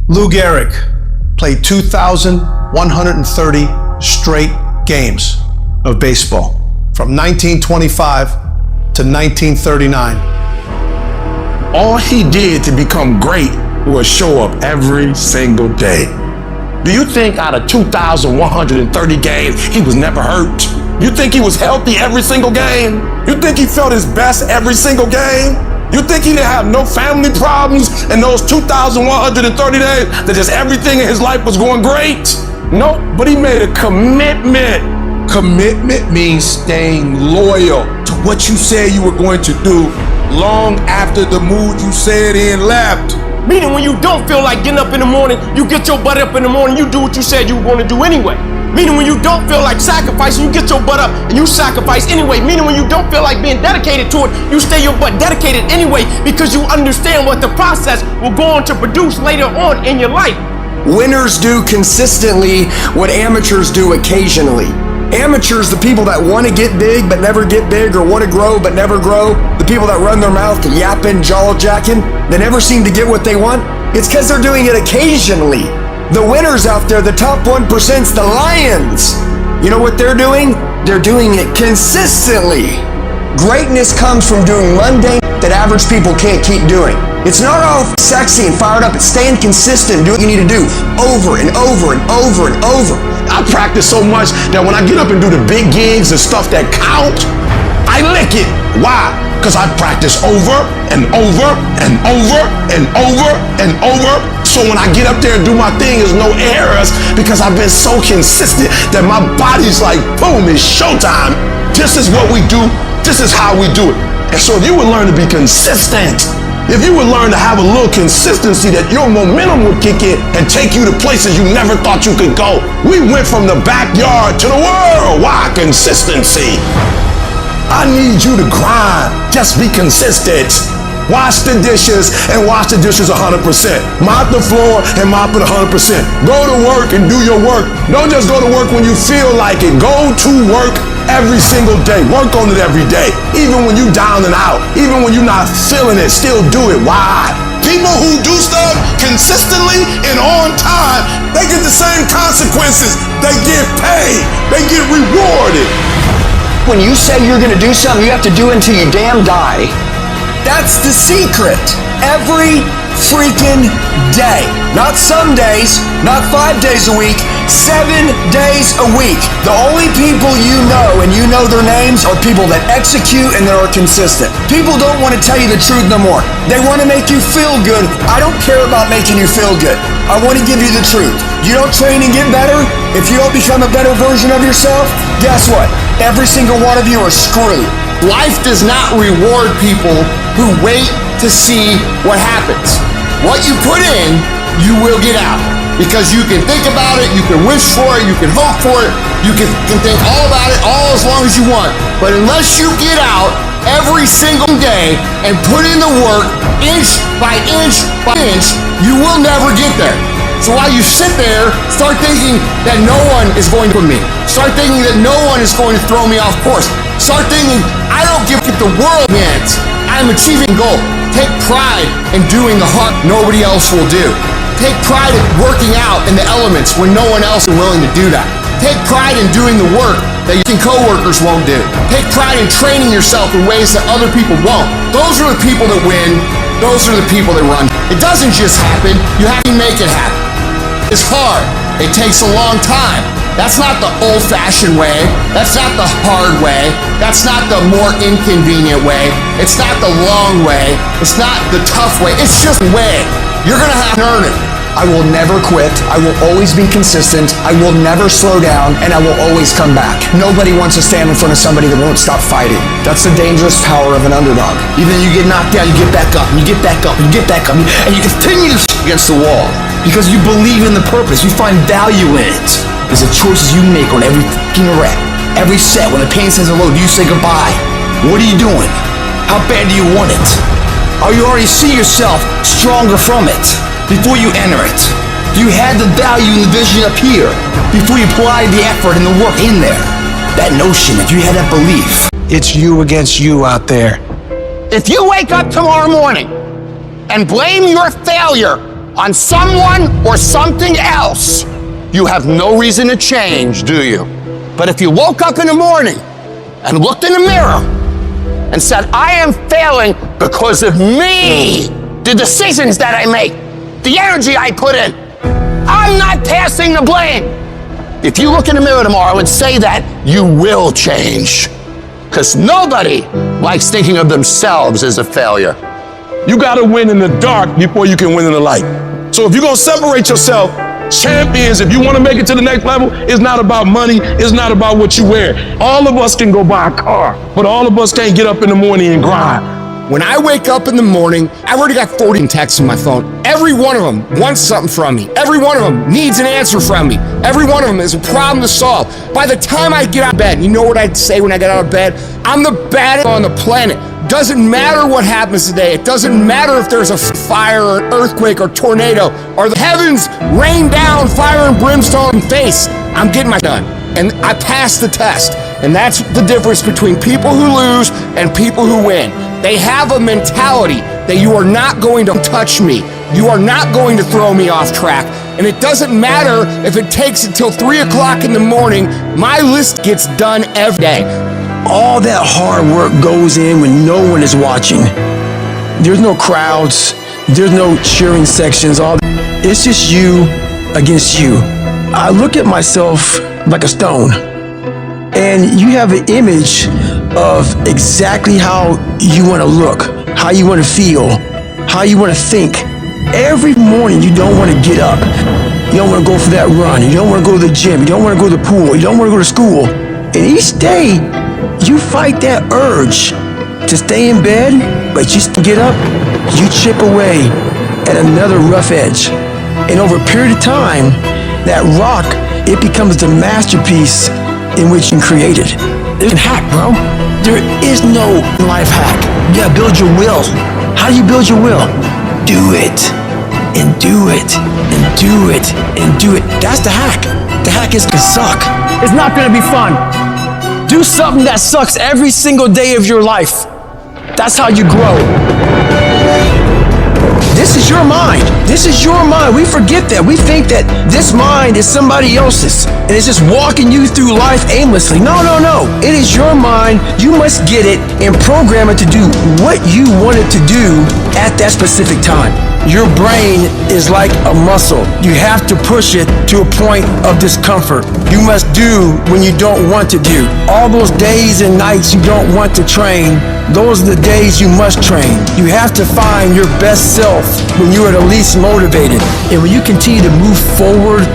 Lou Gehrig played 2,130 straight games of baseball from 1925 to 1939. All he did to become great was show up every single day. Do you think out of 2,130 games, he was never hurt? You think he was healthy every single game? You think he felt his best every single game? You think he didn't have no family problems in those 2,130 days, that just everything in his life was going great? No, but he made a commitment. Commitment means staying loyal to what you said you were going to do long after the mood you said in left. Meaning when you don't feel like getting up in the morning, you get your butt up in the morning, you do what you said you were going to do anyway. Meaning when you don't feel like sacrificing, you get your butt up and you sacrifice anyway. Meaning when you don't feel like being dedicated to it, you stay your butt dedicated anyway because you understand what the process will go on to produce later on in your life. Winners do consistently what amateurs do occasionally. Amateurs, the people that want to get big but never get big, or want to grow but never grow, the people that run their mouth yapping, jaw-jacking, they never seem to get what they want. It's because they're doing it occasionally. The winners out there, the top 1%'s the Lions. You know what they're doing? They're doing it consistently. Greatness comes from doing mundane that average people can't keep doing. It's not all sexy and fired up. It's staying consistent, do what you need to do over and over and over and over. I practice so much that when I get up and do the big gigs and stuff that count, I lick it. Why? Because I practice over and over and over and over and over. So when I get up there and do my thing, there's no errors because I've been so consistent that my body's like, boom, it's showtime. This is what we do. This is how we do it. And so if you would learn to be consistent, if you would learn to have a little consistency, that your momentum would kick in and take you to places you never thought you could go. We went from the backyard to the world. Why? Consistency. I need you to grind. Just be consistent. Wash the dishes and wash the dishes 100%. Mop the floor and mop it 100%. Go to work and do your work. Don't just go to work when you feel like it. Go to work every single day. Work on it every day. Even when you down and out. Even when you're not feeling it, still do it. Why? People who do stuff consistently and on time, they get the same consequences. They get paid. They get rewarded. When you say you're gonna do something, you have to do it until you damn die. That's the secret. Every freaking day. Not some days, not 5 days a week, 7 days a week. The only people you know, and you know their names, are people that execute and that are consistent. People don't want to tell you the truth no more. They want to make you feel good. I don't care about making you feel good. I want to give you the truth. You don't train and get better? If you don't become a better version of yourself, guess what? Every single one of you are screwed. Life does not reward people who wait to see what happens. What you put in, you will get out. Because you can think about it, you can wish for it, you can hope for it, you can think all about it all as long as you want. But unless you get out every single day and put in the work, inch by inch by inch, you will never get there. So while you sit there, start thinking that no one is going to put me. Start thinking that no one is going to throw me off course. Start thinking, I don't give the world hands. I'm achieving a goal. Take pride in doing the hard nobody else will do. Take pride in working out in the elements when no one else is willing to do that. Take pride in doing the work that your coworkers won't do. Take pride in training yourself in ways that other people won't. Those are the people that win. Those are the people that run. It doesn't just happen. You have to make it happen. It's hard. It takes a long time. That's not the old-fashioned way. That's not the hard way. That's not the more inconvenient way. It's not the long way. It's not the tough way. It's just a way. You're gonna have to earn it. I will never quit. I will always be consistent. I will never slow down, and I will always come back. Nobody wants to stand in front of somebody that won't stop fighting. That's the dangerous power of an underdog. Even though you get knocked down, you get back up, and you get back up, and you get back up, and you continue to against the wall. Because you believe in the purpose. You find value in it. It's the choices you make on every fucking rep. Every set. When the pain says hello, do you say goodbye? What are you doing? How bad do you want it? Or you already see yourself stronger from it before you enter it? You had the value and the vision up here before you applied the effort and the work in there. That notion, if you had that belief. It's you against you out there. If you wake up tomorrow morning and blame your failure on someone or something else, you have no reason to change, do you? But if you woke up in the morning and looked in the mirror and said, I am failing because of me, the decisions that I make, the energy I put in, I'm not passing the blame. If you look in the mirror tomorrow and say that, you will change. Because nobody likes thinking of themselves as a failure. You gotta win in the dark before you can win in the light. So if you're gonna separate yourself, champions, if you wanna make it to the next level, it's not about money, it's not about what you wear. All of us can go buy a car, but all of us can't get up in the morning and grind. When I wake up in the morning, I've already got 40 texts on my phone. Every one of them wants something from me. Every one of them needs an answer from me. Every one of them is a problem to solve. By the time I get out of bed, you know what I'd say when I get out of bed? I'm the baddest on the planet. Doesn't matter what happens today. It doesn't matter if there's a fire or an earthquake or tornado or the heavens rain down fire and brimstone in face. I'm getting my done. And I passed the test. And that's the difference between people who lose and people who win. They have a mentality that you are not going to touch me. You are not going to throw me off track. And it doesn't matter if it takes until 3 o'clock in the morning. My list gets done every day. All that hard work goes in when no one is watching. There's no crowds. There's no cheering sections. It's just you against you. I look at myself like a stone. And you have an image of exactly how you want to look, how you want to feel, how you want to think. Every morning you don't want to get up. You don't want to go for that run. You don't want to go to the gym. You don't want to go to the pool. You don't want to go to school. And each day you fight that urge to stay in bed, but you still get up, you chip away at another rough edge. And over a period of time, that rock, it becomes the masterpiece in which you created. There's a hack, bro. There is no life hack. You gotta build your will. How do you build your will? Do it, and do it, and do it, and do it. That's the hack. The hack is to suck. It's not gonna be fun. Do something that sucks every single day of your life. That's how you grow. This is your mind. This is your mind. We forget that. We think that this mind is somebody else's and it's just walking you through life aimlessly. No, no, no. It is your mind. You must get it and program it to do what you want it to do at that specific time. Your brain is like a muscle. You have to push it to a point of discomfort. You must do when you don't want to do. All those days and nights you don't want to train, those are the days you must train. You have to find your best self when you are the least motivated. And when you continue to move forward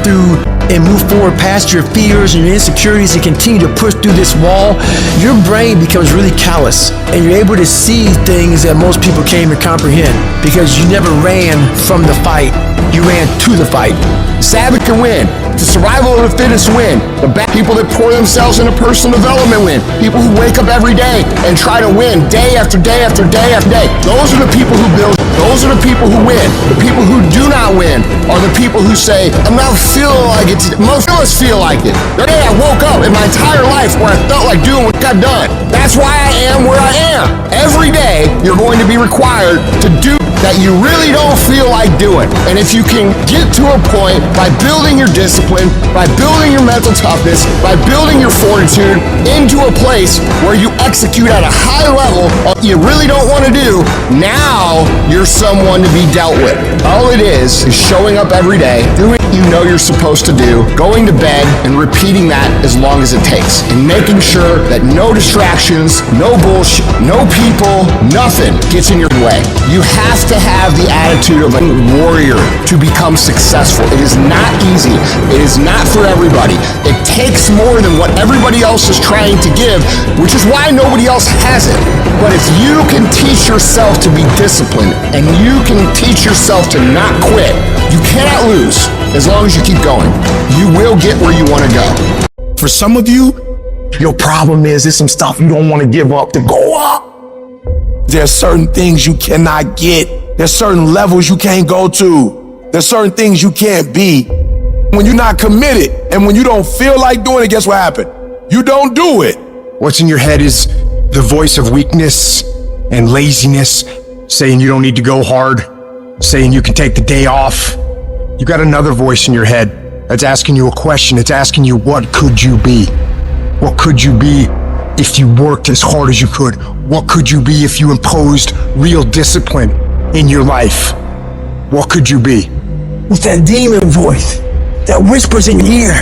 past your fears and your insecurities and continue to push through this wall, your brain becomes really callous and you're able to see things that most people can't even comprehend because you never ran from the fight, you ran to the fight. Savage can win. The survival of the fittest win. The people that pour themselves into personal development win. People who wake up every day and try to win day after day after day after day. Those are the people who build. Those are the people who win. The people who do not win are the people who say, I'm not feeling like it. Most of us feel like it. The day I woke up in my entire life where I felt like doing what got done. That's why I am where I am. Every day you're going to be required to do that you really don't feel like doing. And if you can get to a point by building your discipline, by building your mental toughness, by building your fortitude into a place where you execute at a high level of what you really don't want to do, now you're someone to be dealt with. All it is showing up every day, doing what you know you're supposed to do, going to bed and repeating that as long as it takes, and making sure that no distractions, no bullshit, no people, nothing gets in your way. You have to have the attitude of a warrior to become successful. It is not easy. It is not for everybody. It takes more than what everybody else is trying to give, which is why nobody else has it. But if you can teach yourself to be disciplined and you can teach yourself to not quit, you cannot lose as long as you keep going. You will get where you want to go. For some of you, your problem is there's some stuff you don't want to give up to go up. There's certain things you cannot get. There's certain levels you can't go to. There's certain things you can't be. When you're not committed and when you don't feel like doing it, guess what happened? You don't do it. What's in your head is the voice of weakness and laziness saying you don't need to go hard. saying you can take the day off. You got another voice in your head that's asking you a question. It's asking you, what could you be? What could you be if you worked as hard as you could? What could you be if you imposed real discipline in your life? What could you be? It's that demon voice that whispers in your ear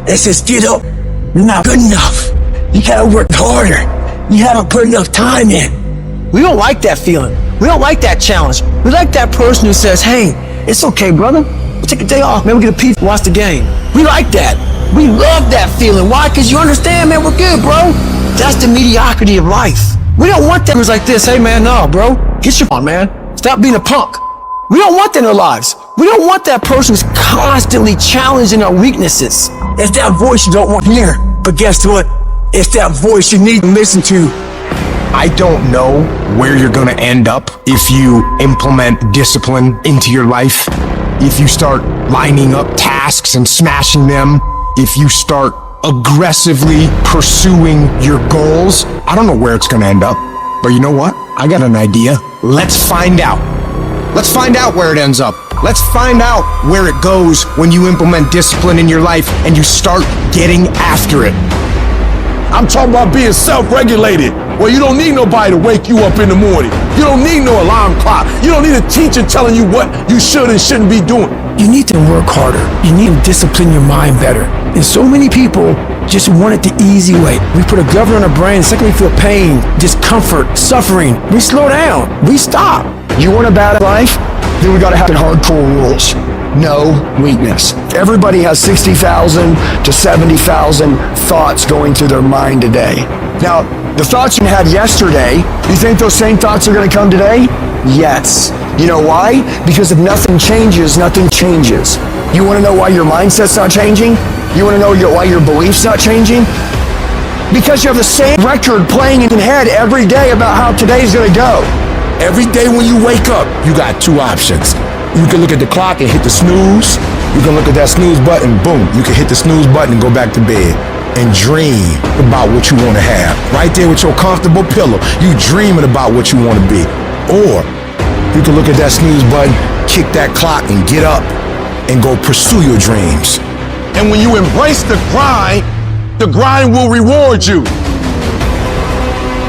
that says, get up, you're not good enough. You gotta work harder. You haven't put enough time in. We don't like that feeling. We don't like that challenge. We like that person who says, hey, it's okay, brother. We'll take a day off, man. We'll get a pizza, watch the game. We like that. We love that feeling. Why? Because you understand, man, we're good, bro. That's the mediocrity of life. We don't want that who's like this. Hey, man, no, bro. Get your on, man. Stop being a punk. We don't want that in our lives. We don't want that person who's constantly challenging our weaknesses. It's that voice you don't want to hear. But guess what? It's that voice you need to listen to. I don't know where you're gonna end up if you implement discipline into your life, if you start lining up tasks and smashing them, if you start aggressively pursuing your goals. I don't know where it's gonna end up, but you know what? I got an idea. Let's find out. Let's find out where it ends up. Let's find out where it goes when you implement discipline in your life and you start getting after it. I'm talking about being self-regulated, where you don't need nobody to wake you up in the morning. You don't need no alarm clock. You don't need a teacher telling you what you should and shouldn't be doing. You need to work harder. You need to discipline your mind better. And so many people just want it the easy way. We put a governor on our brain, the second we feel pain, discomfort, suffering, we slow down, we stop. You want a bad life? Then we gotta have hardcore rules. No weakness. Everybody has 60,000 to 70,000 thoughts going through their mind a day. Now, the thoughts you had yesterday, you think those same thoughts are gonna come today? Yes. You know why? Because if nothing changes, nothing changes. You wanna know why your mindset's not changing? You wanna know why your beliefs not changing? Because you have the same record playing in your head every day about how today's gonna go. Every day when you wake up, you got two options. You can look at the clock and hit the snooze. You can look at that snooze button, boom. You can hit the snooze button and go back to bed and dream about what you want to have. Right there with your comfortable pillow, you dreaming about what you want to be. Or you can look at that snooze button, kick that clock and get up and go pursue your dreams. And when you embrace the grind will reward you.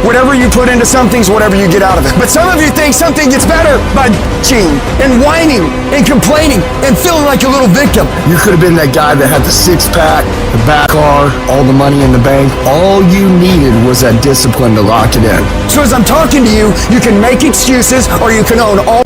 Whatever you put into something's whatever you get out of it. But some of you think something gets better by bitching and whining and complaining and feeling like a little victim. You could have been that guy that had the six-pack, the back car, all the money in the bank. All you needed was that discipline to lock it in. So as I'm talking to you, you can make excuses or you can own all.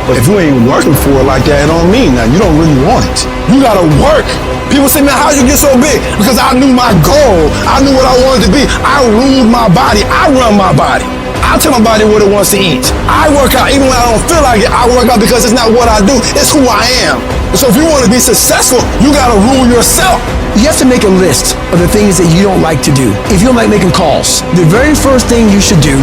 But if you ain't working for it like that, it don't mean that. You don't really want it. You gotta work. People say, man, how you get so big? Because I knew my goal. I knew what I wanted to be. I ruled my body. I run my body. I tell my body what it wants to eat. I work out even when I don't feel like it. I work out because it's not what I do. It's who I am. So if you want to be successful, you gotta rule yourself. You have to make a list of the things that you don't like to do. If you don't like making calls, the very first thing you should do,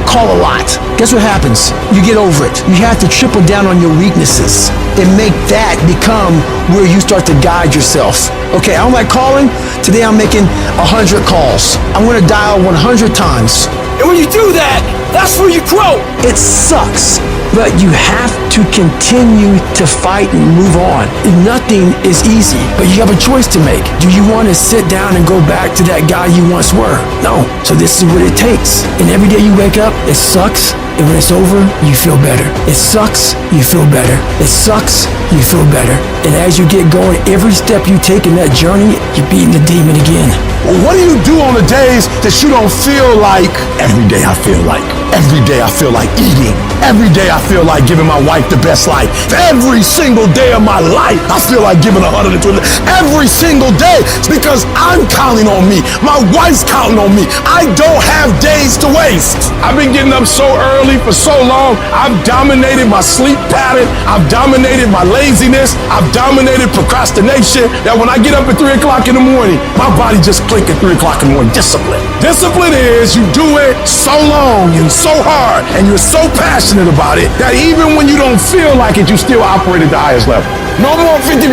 call a lot. Guess what happens? You get over it. You have to triple down on your weaknesses and make that become where you start to guide yourself. Okay, I don't like calling. Today I'm making 100 calls. I'm gonna dial 100 times. And when you do that, that's where you grow. It sucks, but you have to continue to fight and move on. Nothing is easy, but you have a choice to make. Do you want to sit down and go back to that guy you once were? No. So this is what it takes. And every day you wake up, it sucks. And when it's over, you feel better. It sucks, you feel better. It sucks, you feel better. And as you get going, every step you take in that journey, you're beating the demon again. Well, what do you do on the days that you don't feel like? Every day I feel like. Every day I feel like eating. Every day I feel like giving my wife the best life. Every single day of my life, I feel like giving 120. Every single day. It's because I'm counting on me. My wife's counting on me. I don't have days to waste. I've been getting up so early for so long. I've dominated my sleep pattern. I've dominated my laziness. I've dominated procrastination. That when I get up at 3 o'clock in the morning, my body just click at 3 o'clock in the morning. Discipline. Discipline is you do it so long and so hard and you're so passionate about it that even when you don't feel like it, you still operate at the highest level. No more 50%.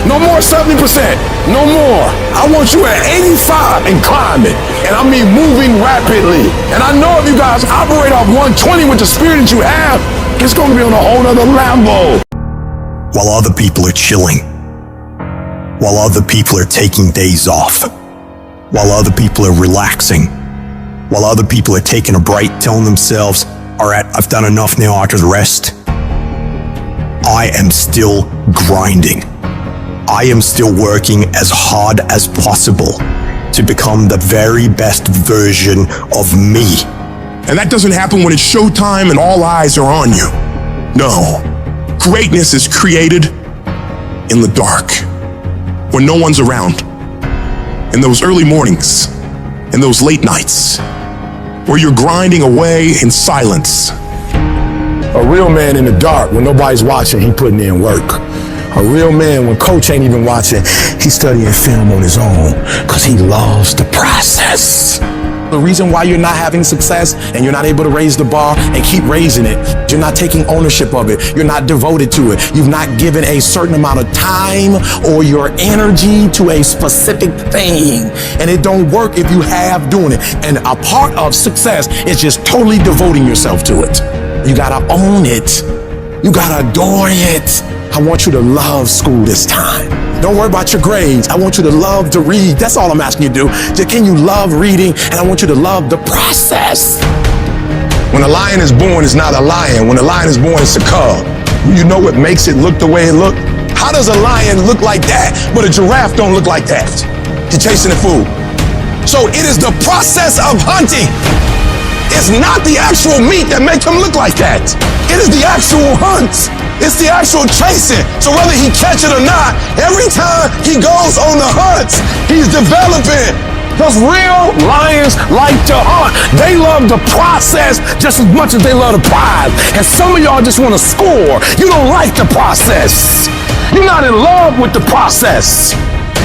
No more 70%. No more. I want you at 85 and climbing. And I mean moving rapidly. And I know if you guys operate off 120 with the spirit that you have, It's going to be on a whole nother level. While other people are chilling, while other people are taking days off, while other people are relaxing, while other people are taking a break, telling themselves, all right, I've done enough now, I can rest, I am still grinding. I am still working as hard as possible to become the very best version of me. And that doesn't happen when it's showtime and all eyes are on you. No, greatness is created in the dark, when no one's around, in those early mornings, in those late nights, where you're grinding away in silence. A real man in the dark, when nobody's watching, he putting in work. A real man, when coach ain't even watching, he's studying film on his own, because he loves the process. The reason why you're not having success and you're not able to raise the bar and keep raising it, you're not taking ownership of it. You're not devoted to it. You've not given a certain amount of time or your energy to a specific thing. And it don't work if you have doing it. And a part of success is just totally devoting yourself to it. You gotta own it. You gotta adore it. I want you to love school this time. Don't worry about your grades. I want you to love to read. That's all I'm asking you to do. Just can you love reading? And I want you to love the process. When a lion is born, it's not a lion. When a lion is born, it's a cub. You know what makes it look the way it look? How does a lion look like that, but a giraffe don't look like that? He's chasing the food. So it is the process of hunting. It's not the actual meat that makes him look like that. It is the actual hunt. It's the actual chasing. So whether he catch it or not, every time he goes on the hunt, he's developing. Because real lions like to hunt. They love the process just as much as they love the prize. And some of y'all just want to score. You don't like the process. You're not in love with the process.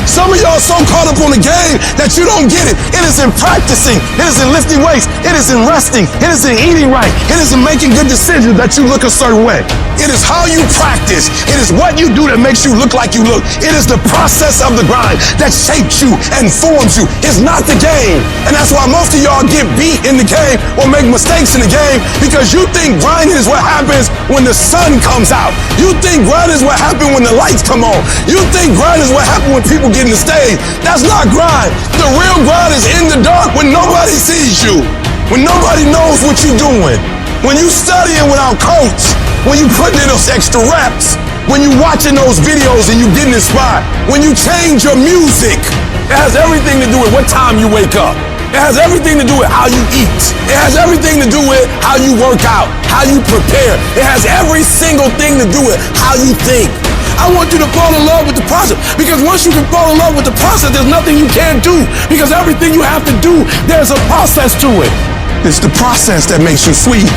Some of y'all are so caught up on the game that you don't get it. It is in practicing. It is in lifting weights. It is in resting. It is in eating right. It is in making good decisions that you look a certain way. It is how you practice. It is what you do that makes you look like you look. It is the process of the grind that shapes you and forms you. It's not the game. And that's why most of y'all get beat in the game or make mistakes in the game, because you think grinding is what happens when the sun comes out. You think grinding is what happens when the lights come on. You think grinding is what happens when people get in the stage. That's not grind. The real grind is in the dark when nobody sees you, when nobody knows what you're doing, when you studying without coach, when you putting in those extra reps, when you watching those videos and you getting inspired, when you change your music. It has everything to do with what time you wake up. It has everything to do with how you eat. It has everything to do with how you work out, how you prepare. It has every single thing to do with how you think. I want you to fall in love with the process, because once you can fall in love with the process, there's nothing you can't do, because everything you have to do, there's a process to it. It's the process that makes you sweet.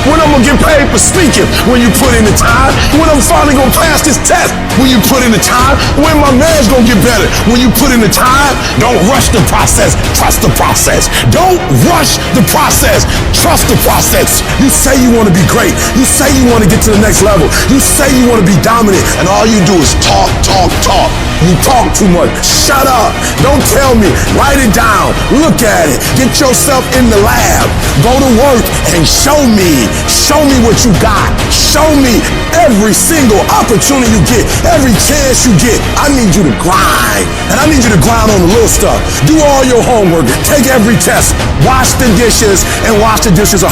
When I'm gonna get paid for speaking? When you put in the time. When I'm finally gonna pass this test? When you put in the time. When my man's gonna get better? When you put in the time. Don't rush the process, trust the process. Don't rush the process, trust the process. You say you wanna be great. You say you wanna get to the next level. You say you wanna be dominant, and all you do is talk, talk, talk. You talk too much. Shut up. Don't tell me. Write it down. Look at it. Get yourself in the lab. Go to work and show me. Show me what you got. Show me every single opportunity you get, every chance you get. I need you to grind. And I need you to grind on the little stuff. Do all your homework. Take every test. Wash the dishes and wash the dishes 100%.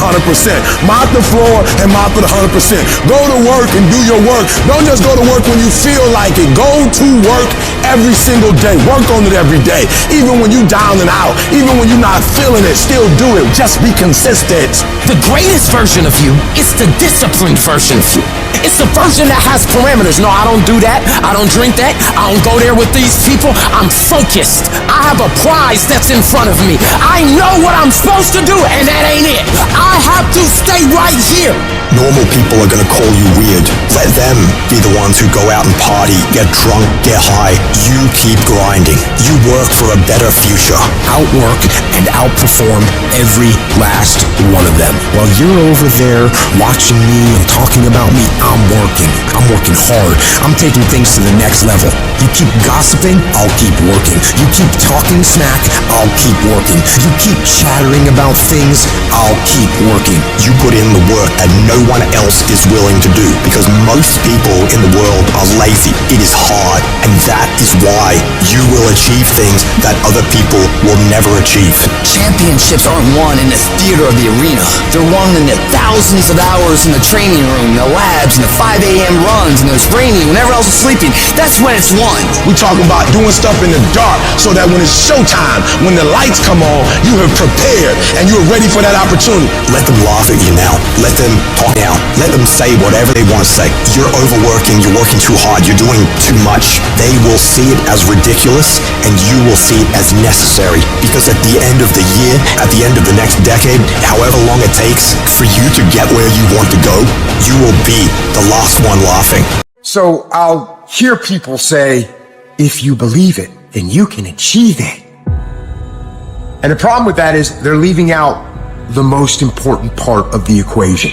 Mop the floor and mop it 100%. Go to work and do your work. Don't just go to work when you feel like it. Go to work every single day. Work on it every day. Even when you down and out. Even when you're not feeling it, still do it. Just be consistent. The greatest version of you is the disciplined version of you. It's the version that has parameters. No, I don't do that. I don't drink that. I don't go there with these people. I'm focused. I have a prize that's in front of me. I know what I'm supposed to do, and that ain't it. I have to stay right here. Normal people are gonna call you weird. Let them be the ones who go out and party, get drunk, get high. You keep grinding. You work for a better future. Outwork and outperform every last one of them. While you're over there watching me and talking about me, I'm working. I'm working hard. I'm taking things to the next level. You keep gossiping, I'll keep working. You keep talking smack, I'll keep working. You keep chattering about things, I'll keep working. You put in the work and no anyone else is willing to do, because most people in the world are lazy. It is hard, and that is why you will achieve things that other people will never achieve. Championships aren't won in the theater of the arena. They're won in the thousands of hours in the training room, the labs, and the 5 a.m. runs, and it's raining when everyone else is sleeping. That's when it's won. We talking about doing stuff in the dark so that when it's showtime, when the lights come on, you have prepared and you're ready for that opportunity. Let them laugh at you now. Let them talk now. Let them say whatever they want to say. You're overworking, you're working too hard, you're doing too much. They will see it as ridiculous, and you will see it as necessary. Because at the end of the year, at the end of the next decade, however long it takes for you to get where you want to go, you will be the last one laughing. So I'll hear people say, if you believe it, then you can achieve it. And the problem with that is they're leaving out the most important part of the equation.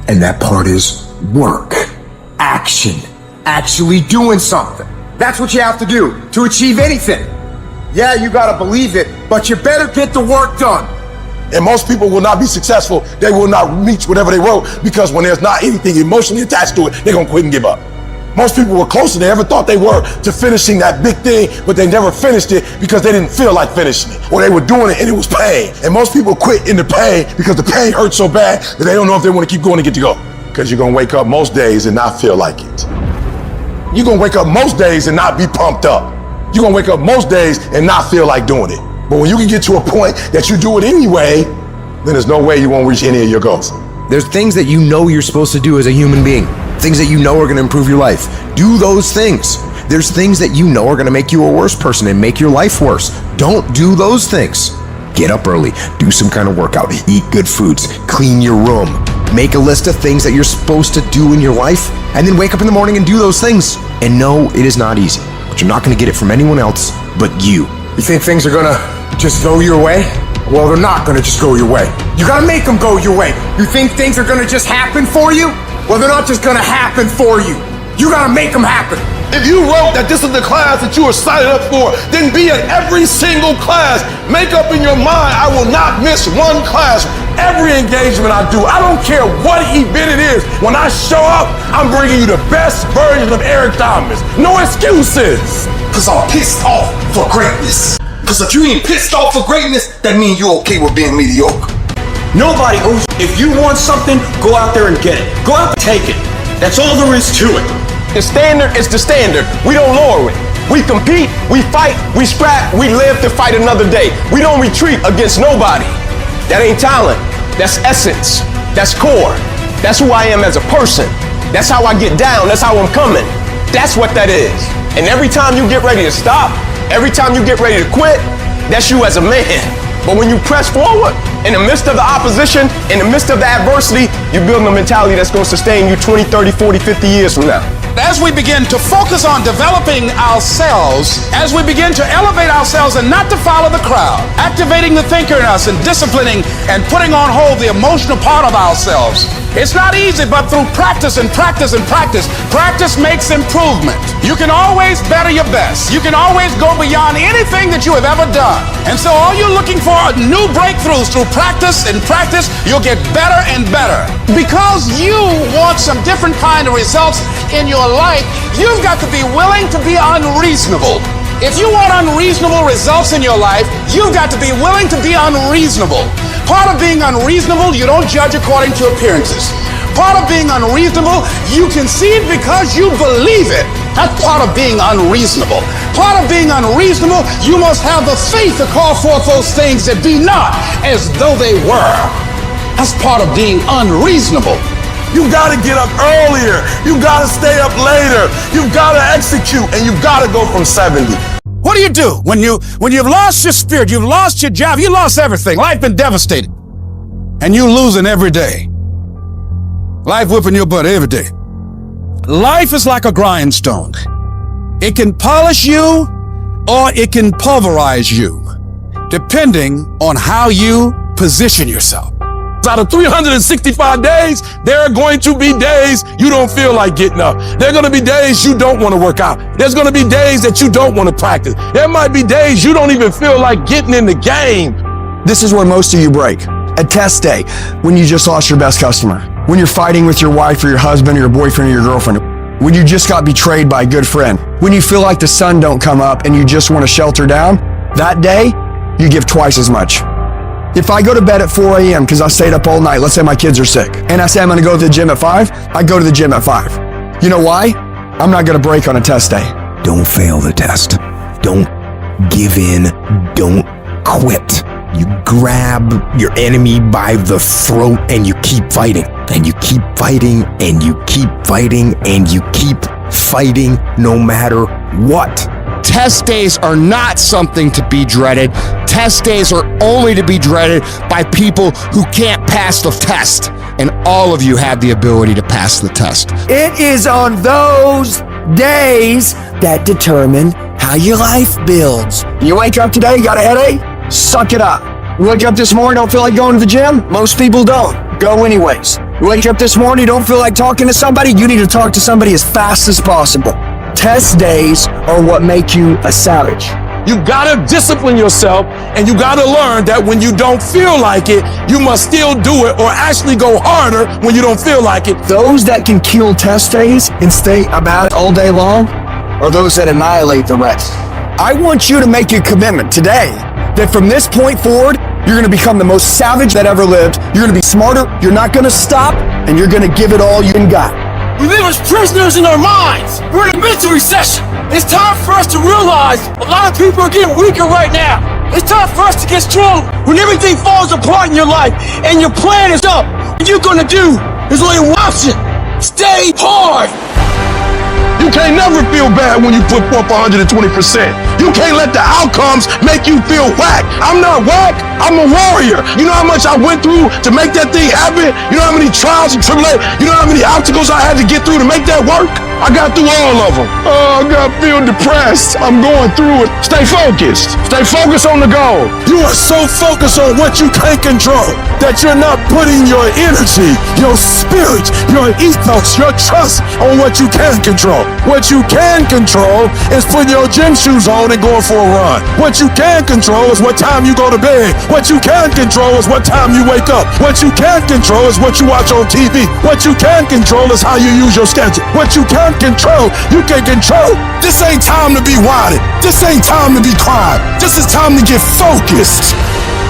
And that part is work, action, actually doing something. That's what you have to do to achieve anything. Yeah, you gotta believe it, but you better get the work done. And most people will not be successful. They will not reach whatever they wrote, because when there's not anything emotionally attached to it, they're gonna quit and give up. Most people were closer than they ever thought they were to finishing that big thing, but they never finished it because they didn't feel like finishing it, or they were doing it and it was pain. And most people quit in the pain because the pain hurts so bad that they don't know if they want to keep going to get to go. Because you're gonna wake up most days and not feel like it. You're gonna wake up most days and not be pumped up. You're gonna wake up most days and not feel like doing it. But when you can get to a point that you do it anyway, then there's no way you won't reach any of your goals. There's things that you know you're supposed to do as a human being. Things that you know are going to improve your life. Do those things. There's things that you know are going to make you a worse person and make your life worse. Don't do those things. Get up early. Do some kind of workout. Eat good foods. Clean your room. Make a list of things that you're supposed to do in your life, and then wake up in the morning and do those things. And no, it is not easy, but you're not going to get it from anyone else but you. You think things are gonna just go your way? Well, they're not gonna just go your way. You gotta make them go your way. You think things are gonna just happen for you? Well, they're not just gonna happen for you. You gotta make them happen. If you wrote that this is the class that you were signed up for, then be at every single class. Make up in your mind, I will not miss one class. Every engagement I do, I don't care what event it is. When I show up, I'm bringing you the best version of Eric Thomas. No excuses. Cause I'm pissed off for greatness. Cause if you ain't pissed off for greatness, that means you're okay with being mediocre. Nobody owes you. If you want something, go out there and get it. Go out and take it. That's all there is to it. The standard is the standard. We don't lower it. We compete, we fight, we scrap, we live to fight another day. We don't retreat against nobody. That ain't talent. That's essence. That's core. That's who I am as a person. That's how I get down. That's how I'm coming. That's what that is. And every time you get ready to stop, every time you get ready to quit, that's you as a man. But when you press forward, in the midst of the opposition, in the midst of the adversity, you're building a mentality that's going to sustain you 20, 30, 40, 50 years from now. As we begin to focus on developing ourselves, as we begin to elevate ourselves and not to follow the crowd, activating the thinker in us and disciplining and putting on hold the emotional part of ourselves, it's not easy, but through practice and practice and practice, practice makes improvement. You can always better your best. You can always go beyond anything that you have ever done. And so all you're looking for are new breakthroughs through practice and practice. You'll get better and better. Because you want some different kind of results in your life, you've got to be willing to be unreasonable. If you want unreasonable results in your life, you've got to be willing to be unreasonable. Part of being unreasonable, you don't judge according to appearances. Part of being unreasonable, you concede because you believe it. That's part of being unreasonable. Part of being unreasonable, you must have the faith to call forth those things that be not as though they were. That's part of being unreasonable. You gotta get up earlier. You gotta stay up later. You gotta execute, and you gotta go from 70. What do when you've lost your spirit, you've lost your job, you lost everything, life been devastated, and you losing every day? Life whipping your butt every day. Life is like a grindstone. It can polish you or it can pulverize you, depending on how you position yourself. Out of 365 days, there are going to be days you don't feel like getting up. There are going to be days you don't want to work out. There's going to be days that you don't want to practice. There might be days you don't even feel like getting in the game. This is where most of you break. A test day, when you just lost your best customer. When you're fighting with your wife or your husband or your boyfriend or your girlfriend. When you just got betrayed by a good friend. When you feel like the sun don't come up and you just want to shelter down. That day, you give twice as much. If I go to bed at 4 a.m. because I stayed up all night, let's say my kids are sick, and I say I'm going to go to the gym at 5, I go to the gym at 5. You know why? I'm not going to break on a test day. Don't fail the test. Don't give in. Don't quit. You grab your enemy by the throat and you keep fighting. And you keep fighting and you keep fighting and you keep fighting no matter what. Test days are not something to be dreaded. Test days are only to be dreaded by people who can't pass the test. And all of you have the ability to pass the test. It is on those days that determine how your life builds. You wake up today, got a headache? Suck it up. You wake up this morning, don't feel like going to the gym? Most people don't. Go anyways. You wake up this morning, don't feel like talking to somebody? You need to talk to somebody as fast as possible. Test days are what make you a savage. You gotta discipline yourself, and you gotta learn that when you don't feel like it, you must still do it or actually go harder when you don't feel like it. Those that can kill test days and stay about it all day long are those that annihilate the rest. I want you to make a commitment today that from this point forward, you're gonna become the most savage that ever lived. You're gonna be smarter, you're not gonna stop, and you're gonna give it all you got. We live as prisoners in our minds. We're in a mental recession. It's time for us to realize a lot of people are getting weaker right now. It's time for us to get strong. When everything falls apart in your life and your plan is up, what you're gonna do is only one option. Stay hard. You can't never feel bad when you put forth 120%. You can't let the outcomes make you feel whack. I'm not whack, I'm a warrior. You know how much I went through to make that thing happen? You know how many trials and tribulations, you know how many obstacles I had to get through to make that work? I got through all of them. Oh, I feel depressed. I'm going through it. Stay focused. Stay focused on the goal. You are so focused on what you can't control that you're not putting your energy, your spirit, your ethos, your trust on what you can control. What you can control is putting your gym shoes on and going for a run. What you can control is what time you go to bed. What you can control is what time you wake up. What you can control is what you watch on TV. What you can control is how you use your schedule. What you can control, you can control. This ain't time to be whining. This ain't time to be crying. This is time to get focused.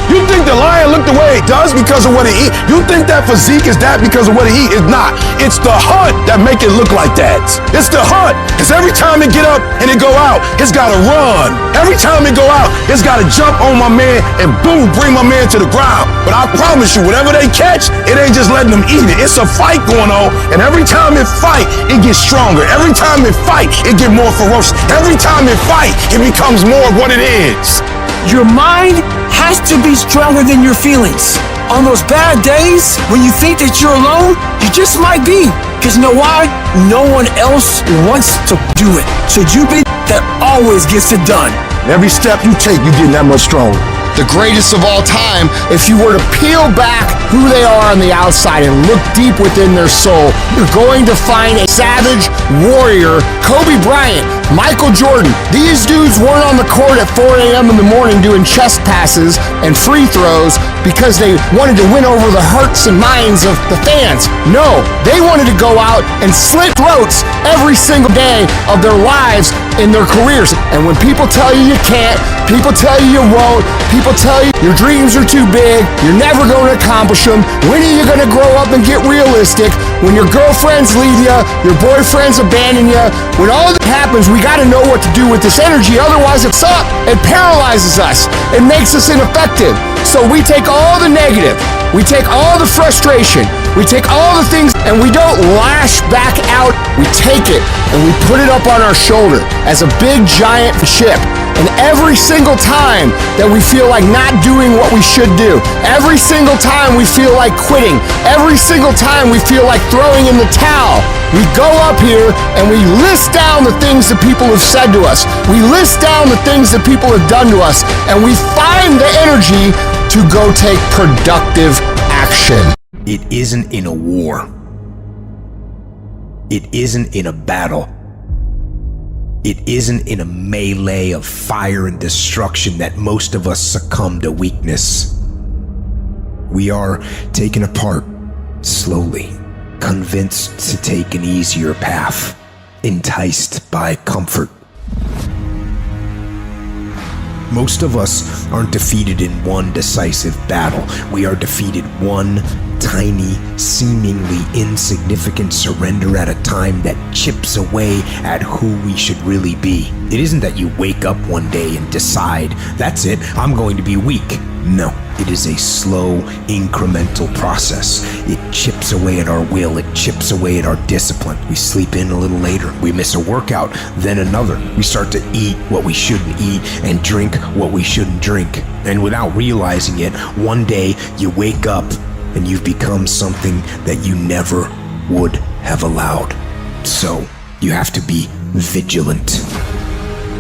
You think the lion look the way it does because of what it eats? You think that physique is that because of what it eats? It's not. It's the hunt that make it look like that. It's the hunt. Because every time it get up and it go out, it's got to run. Every time it go out, it's got to jump on my man and boom, bring my man to the ground. But I promise you, whatever they catch, it ain't just letting them eat it. It's a fight going on. And every time it fight, it gets stronger. Every time it fight, it get more ferocious. Every time it fight, it becomes more of what it is. Your mind has to be stronger than your feelings. On those bad days, when you think that you're alone, you just might be. Because you know why? No one else wants to do it. So you be that always gets it done. Every step you take, you get that much stronger. The greatest of all time, if you were to peel back who they are on the outside and look deep within their soul, you're going to find a savage warrior. Kobe Bryant, Michael Jordan. These dudes weren't on the court at 4 a.m. in the morning doing chest passes and free throws because they wanted to win over the hearts and minds of the fans. No, they wanted to go out and slit throats every single day of their lives in their careers. And when people tell you you can't, people tell you you won't, people tell you your dreams are too big, you're never going to accomplish them, when are you going to grow up and get realistic? When your girlfriends leave you, your boyfriends abandon you, when all that happens, we got to know what to do with this energy, otherwise it's up. It paralyzes us. It makes us ineffective. So we take all the negative, we take all the frustration, we take all the things, and we don't lash back out. We take it and we put it up on our shoulder as a big giant ship. And every single time that we feel like not doing what we should do, every single time we feel like quitting, every single time we feel like throwing in the towel, we go up here and we list down the things that people have said to us. We list down the things that people have done to us, and we find the energy to go take productive action. It isn't in a war. It isn't in a battle. It isn't in a melee of fire and destruction that most of us succumb to weakness. We are taken apart slowly, convinced to take an easier path, enticed by comfort. Most of us aren't defeated in one decisive battle. We are defeated one tiny, seemingly insignificant surrender at a time that chips away at who we should really be. It isn't that you wake up one day and decide, that's it, I'm going to be weak. No, it is a slow, incremental process. It chips away at our will, it chips away at our discipline. We sleep in a little later, we miss a workout, then another. We start to eat what we shouldn't eat and drink what we shouldn't drink. And without realizing it, one day you wake up and you've become something that you never would have allowed. So, you have to be vigilant.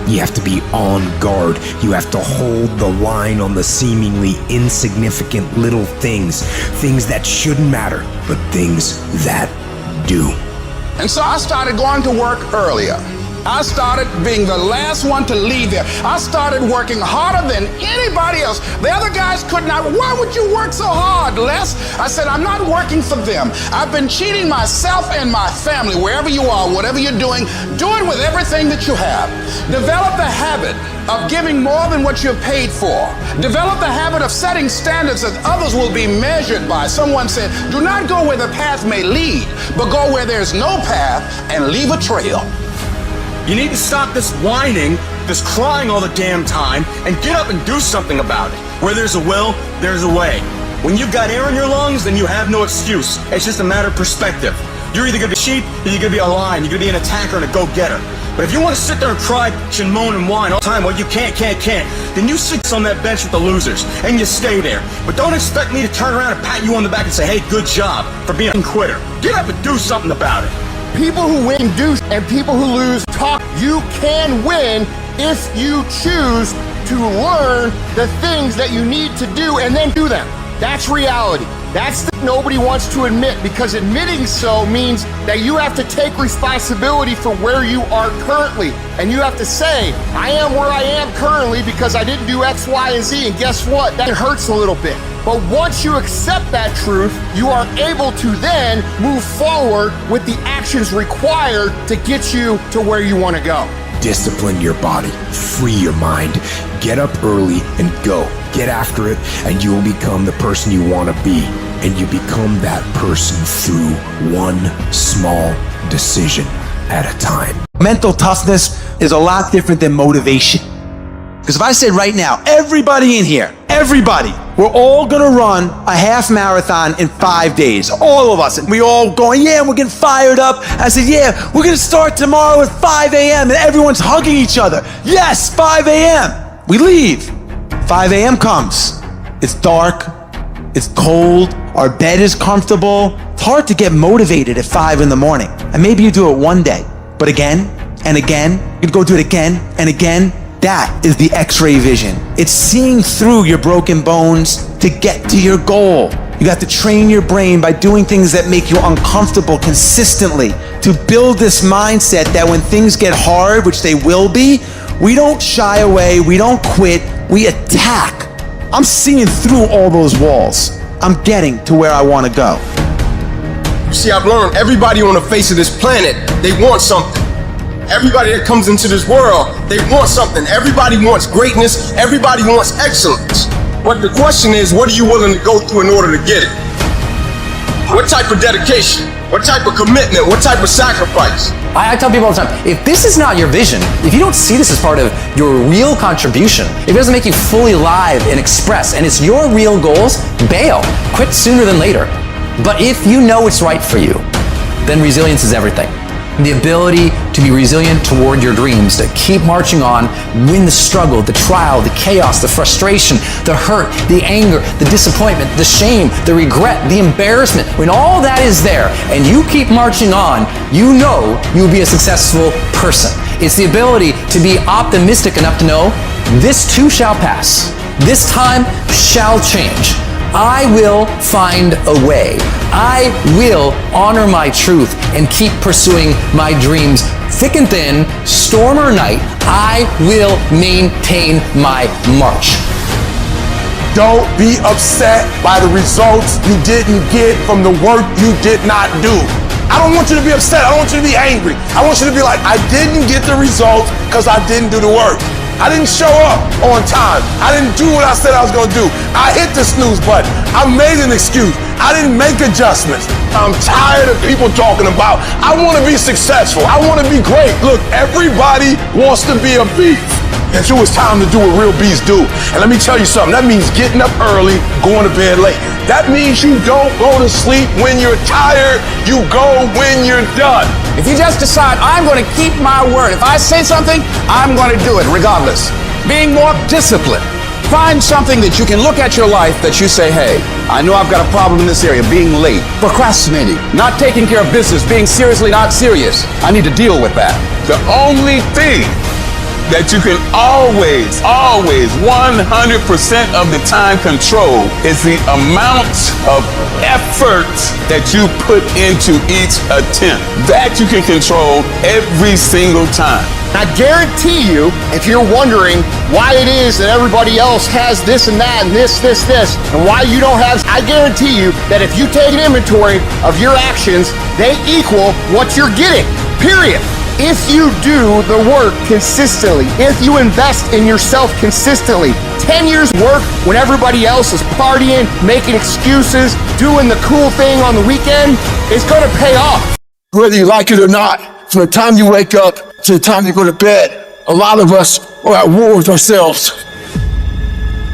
You have to be on guard. You have to hold the line on the seemingly insignificant little things. Things that shouldn't matter, but things that do. And so I started going to work earlier. I started being the last one to leave there. I started working harder than anybody else. The other guys could not. Why would you work so hard, Les? I said, I'm not working for them. I've been cheating myself and my family. Wherever you are, whatever you're doing, do it with everything that you have. Develop the habit of giving more than what you're paid for. Develop the habit of setting standards that others will be measured by. Someone said, do not go where the path may lead, but go where there's no path and leave a trail. You need to stop this whining, this crying all the damn time, and get up and do something about it. Where there's a will, there's a way. When you've got air in your lungs, then you have no excuse. It's just a matter of perspective. You're either gonna be sheep, or you're gonna be a lion. You're gonna be an attacker and a go-getter. But if you want to sit there and cry, and moan and whine all the time, well, you can't, then you sit on that bench with the losers, and you stay there. But don't expect me to turn around and pat you on the back and say, hey, good job for being a quitter. Get up and do something about it. People who win do, and people who lose talk. You can win if you choose to learn the things that you need to do and then do them. That's reality. That's the nobody wants to admit, because admitting so means that you have to take responsibility for where you are currently. And you have to say, I am where I am currently because I didn't do X, Y, and Z. And guess what? That hurts a little bit. But once you accept that truth, you are able to then move forward with the actions required to get you to where you want to go. Discipline your body, free your mind, get up early and go. Get after it, and you will become the person you want to be. And you become that person through one small decision at a time. Mental toughness is a lot different than motivation. Because if I said right now, everybody in here, everybody, we're all gonna run a half marathon in 5 days. All of us. And we all going, yeah, we're getting fired up. I said, yeah, we're gonna start tomorrow at 5 a.m. And everyone's hugging each other. Yes, 5 a.m. We leave. 5 a.m. comes. It's dark. It's cold. Our bed is comfortable. It's hard to get motivated at 5 in the morning. And maybe you do it one day, but again and again, you go do it again and again. That is the X-ray vision. It's seeing through your broken bones to get to your goal. You have to train your brain by doing things that make you uncomfortable consistently to build this mindset that when things get hard, which they will be, we don't shy away, we don't quit, we attack. I'm seeing through all those walls. I'm getting to where I want to go. You see, I've learned everybody on the face of this planet, they want something. Everybody that comes into this world, they want something. Everybody wants greatness. Everybody wants excellence. But the question is, what are you willing to go through in order to get it? What type of dedication? What type of commitment? What type of sacrifice? I tell people all the time, if this is not your vision, if you don't see this as part of your real contribution, if it doesn't make you fully live and express, and it's your real goals, bail. Quit sooner than later. But if you know it's right for you, then resilience is everything. The ability to be resilient toward your dreams, to keep marching on, win the struggle, the trial, the chaos, the frustration, the hurt, the anger, the disappointment, the shame, the regret, the embarrassment. When all that is there and you keep marching on, you know you'll be a successful person. It's the ability to be optimistic enough to know this too shall pass. This time shall change. I will find a way. I will honor my truth and keep pursuing my dreams. Thick and thin, storm or night, I will maintain my march. Don't be upset by the results you didn't get from the work you did not do. I don't want you to be upset. I don't want you to be angry. I want you to be like, I didn't get the results because I didn't do the work. I didn't show up on time. I didn't do what I said I was gonna do. I hit the snooze button. I made an excuse. I didn't make adjustments. I'm tired of people talking about, I wanna be successful. I wanna be great. Look, everybody wants to be a beast. And so it's time to do what real beasts do. And let me tell you something, that means getting up early, going to bed late. That means you don't go to sleep when you're tired, you go when you're done. If you just decide, I'm going to keep my word. If I say something, I'm going to do it regardless. Being more disciplined. Find something that you can look at your life that you say, hey, I know I've got a problem in this area, being late, procrastinating, not taking care of business, being seriously not serious. I need to deal with that. The only thing that you can always, 100% of the time control is the amount of effort that you put into each attempt. That you can control every single time. I guarantee you, if you're wondering why it is that everybody else has this and that and this, and why you don't have, I guarantee you that if you take an inventory of your actions, they equal what you're getting, period. If you do the work consistently, if you invest in yourself consistently, 10 years work when everybody else is partying, making excuses, doing the cool thing on the weekend, it's going to pay off. Whether you like it or not, from the time you wake up to the time you go to bed, a lot of us are at war with ourselves.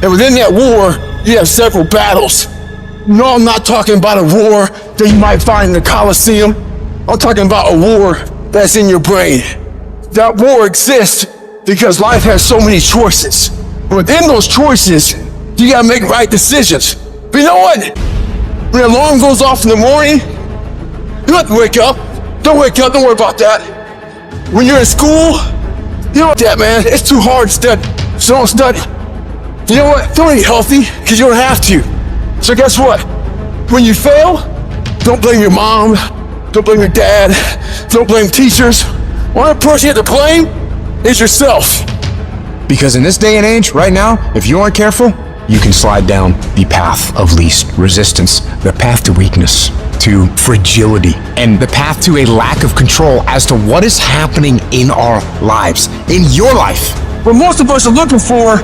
And within that war, you have several battles. No, I'm not talking about a war that you might find in the Coliseum. I'm talking about a war that's in your brain. That war exists because life has so many choices. Within those choices, you gotta make right decisions. But you know what? When the alarm goes off in the morning, you don't have to wake up. Don't wake up, don't worry about that. When you're in school, you know what that, man, it's too hard to study, so don't study. You know what? Don't eat healthy, because you don't have to. So guess what? When you fail, don't blame your mom, don't blame your dad, don't blame teachers. Only person you have to blame is yourself. Because in this day and age, right now, if you aren't careful, you can slide down the path of least resistance, the path to weakness, to fragility, and the path to a lack of control as to what is happening in our lives, in your life. What most of us are looking for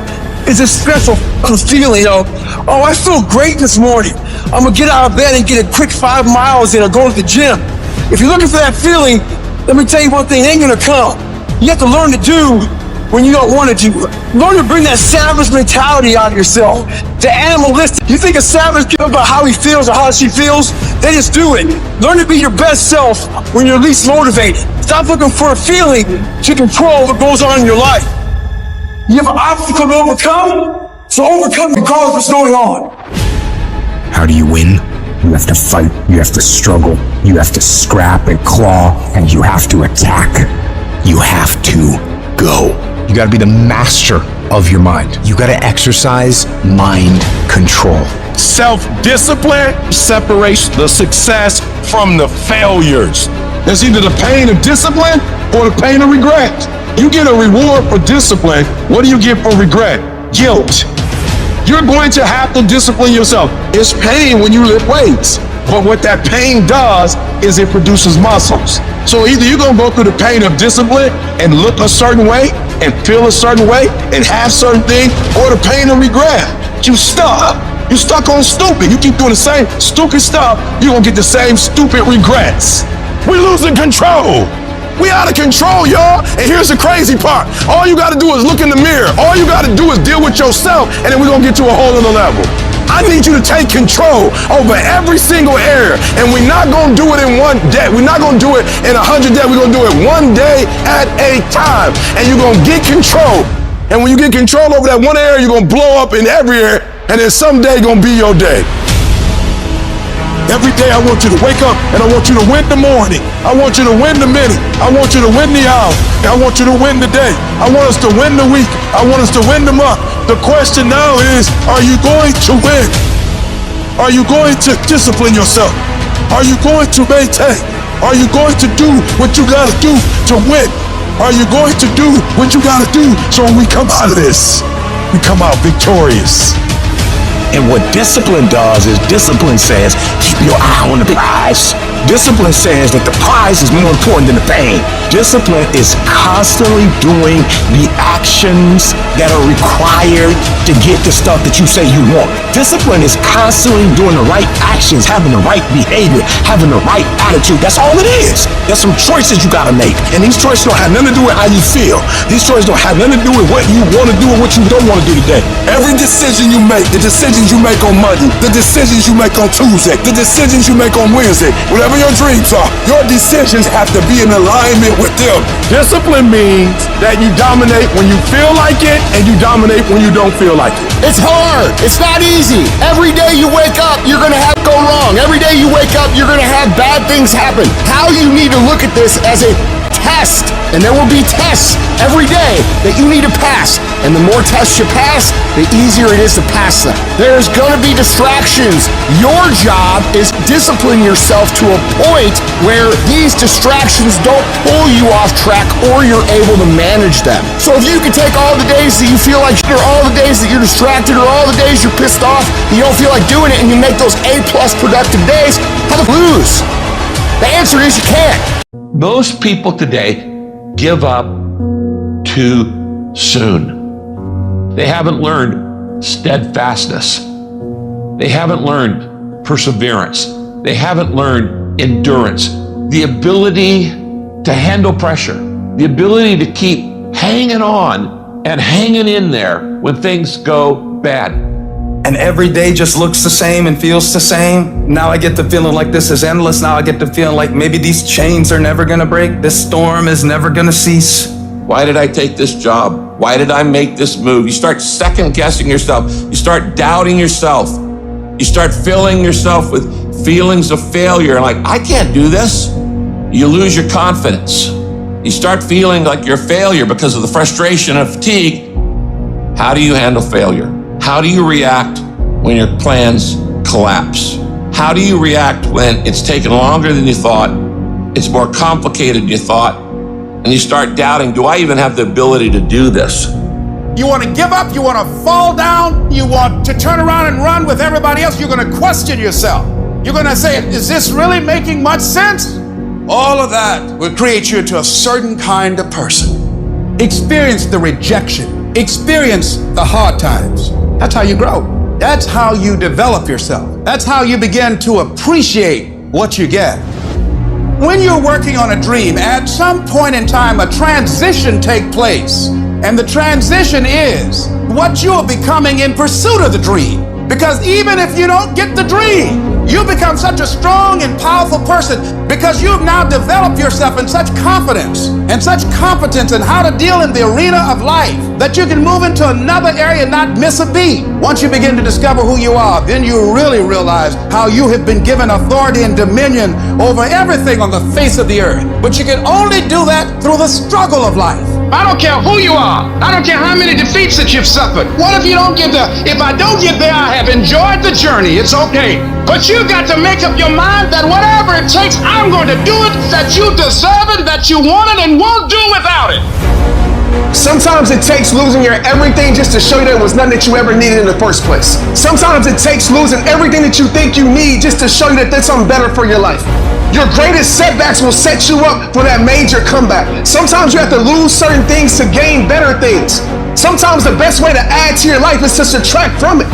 is a special feeling of, oh, I feel great this morning. I'm gonna get out of bed and get a quick 5 miles in or go to the gym. If you're looking for that feeling, let me tell you one thing, it ain't gonna come. You have to learn to do when you don't want to do. Learn to bring that savage mentality out of yourself. The animalistic. You think a savage gives about how he feels or how she feels? They just do it. Learn to be your best self when you're least motivated. Stop looking for a feeling to control what goes on in your life. You have an obstacle to overcome, so overcome regardless of what's going on. How do you win? You have to fight, you have to struggle, you have to scrap and claw, and you have to attack. You have to go. You gotta be the master of your mind. You gotta exercise mind control. Self-discipline separates the success from the failures. It's either the pain of discipline or the pain of regret. You get a reward for discipline. What do you get for regret? Guilt. You're going to have to discipline yourself. It's pain when you lift weights. But what that pain does is it produces muscles. So either you're gonna go through the pain of discipline and look a certain way and feel a certain way and have certain things, or the pain of regret. You stuck. You stuck on stupid. You keep doing the same stupid stuff, you're gonna get the same stupid regrets. We're losing control. We out of control, y'all. And here's the crazy part. All you gotta do is look in the mirror. All you gotta do is deal with yourself, and then we're gonna get to a whole other level. I need you to take control over every single area, and we're not gonna do it in one day. We're not gonna do it in 100 days. We're gonna do it one day at a time, and you're gonna get control. And when you get control over that one area, you're gonna blow up in every area, and then someday gonna be your day. Every day I want you to wake up and I want you to win the morning. I want you to win the minute. I want you to win the hour. And I want you to win the day. I want us to win the week. I want us to win the month. The question now is, are you going to win? Are you going to discipline yourself? Are you going to maintain? Are you going to do what you gotta do to win? Are you going to do what you gotta do so when we come out of this, we come out victorious? And what discipline does is discipline says, keep your eye on the prize. Discipline says that the prize is more important than the pain. Discipline is constantly doing the actions that are required to get the stuff that you say you want. Discipline is constantly doing the right actions, having the right behavior, having the right attitude. That's all it is. There's some choices you gotta make. And these choices don't have nothing to do with how you feel. These choices don't have nothing to do with what you want to do or what you don't want to do today. Every decision you make, the decisions you make on Monday, the decisions you make on Tuesday, the decisions you make on Wednesday, whatever your dreams are, your decisions have to be in alignment with them. Discipline means that you dominate when you feel like it and you dominate when you don't feel like it. It's hard. It's not easy. Every day you wake up, you're going to have go wrong. Every day you wake up, you're going to have bad things happen. How you need to look at this as a test, and there will be tests every day that you need to pass. And the more tests you pass, the easier it is to pass them. There's going to be distractions. Your job is discipline yourself to a point where these distractions don't pull you off track or you're able to manage them. So if you can take all the days that you feel like shit, or all the days that you're distracted, or all the days you're pissed off, you don't feel like doing it, and you make those A+ productive days, how to lose? The answer is you can't. Most people today give up too soon. They haven't learned steadfastness. They haven't learned perseverance. They haven't learned endurance. The ability to handle pressure. The ability to keep hanging on and hanging in there when things go bad. And every day just looks the same and feels the same. Now I get the feeling like this is endless. Now I get the feeling like maybe these chains are never gonna break. This storm is never gonna cease. Why did I take this job? Why did I make this move? You start second guessing yourself. You start doubting yourself. You start filling yourself with feelings of failure. Like, I can't do this. You lose your confidence. You start feeling like you're a failure because of the frustration and fatigue. How do you handle failure? How do you react when your plans collapse? How do you react when it's taken longer than you thought, it's more complicated than you thought, and you start doubting, do I even have the ability to do this? You want to give up, you want to fall down, you want to turn around and run with everybody else, you're going to question yourself. You're going to say, is this really making much sense? All of that will create you into a certain kind of person. Experience the rejection. Experience the hard times. That's how you grow. That's how you develop yourself. That's how you begin to appreciate what you get. When you're working on a dream, at some point in time, a transition takes place. And the transition is what you are becoming in pursuit of the dream. Because even if you don't get the dream, you become such a strong and powerful person because you've now developed yourself in such confidence and such competence in how to deal in the arena of life that you can move into another area and not miss a beat. Once you begin to discover who you are, then you really realize how you have been given authority and dominion over everything on the face of the earth. But you can only do that through the struggle of life. I don't care who you are. I don't care how many defeats that you've suffered. What if you don't get there? If I don't get there, I have enjoyed the journey. It's okay. But you got to make up your mind that whatever it takes, I'm going to do it, that you deserve it, that you want it, and won't do without it. Sometimes it takes losing your everything just to show you there was nothing that you ever needed in the first place. Sometimes it takes losing everything that you think you need just to show you that there's something better for your life. Your greatest setbacks will set you up for that major comeback. Sometimes you have to lose certain things to gain better things. Sometimes the best way to add to your life is to subtract from it.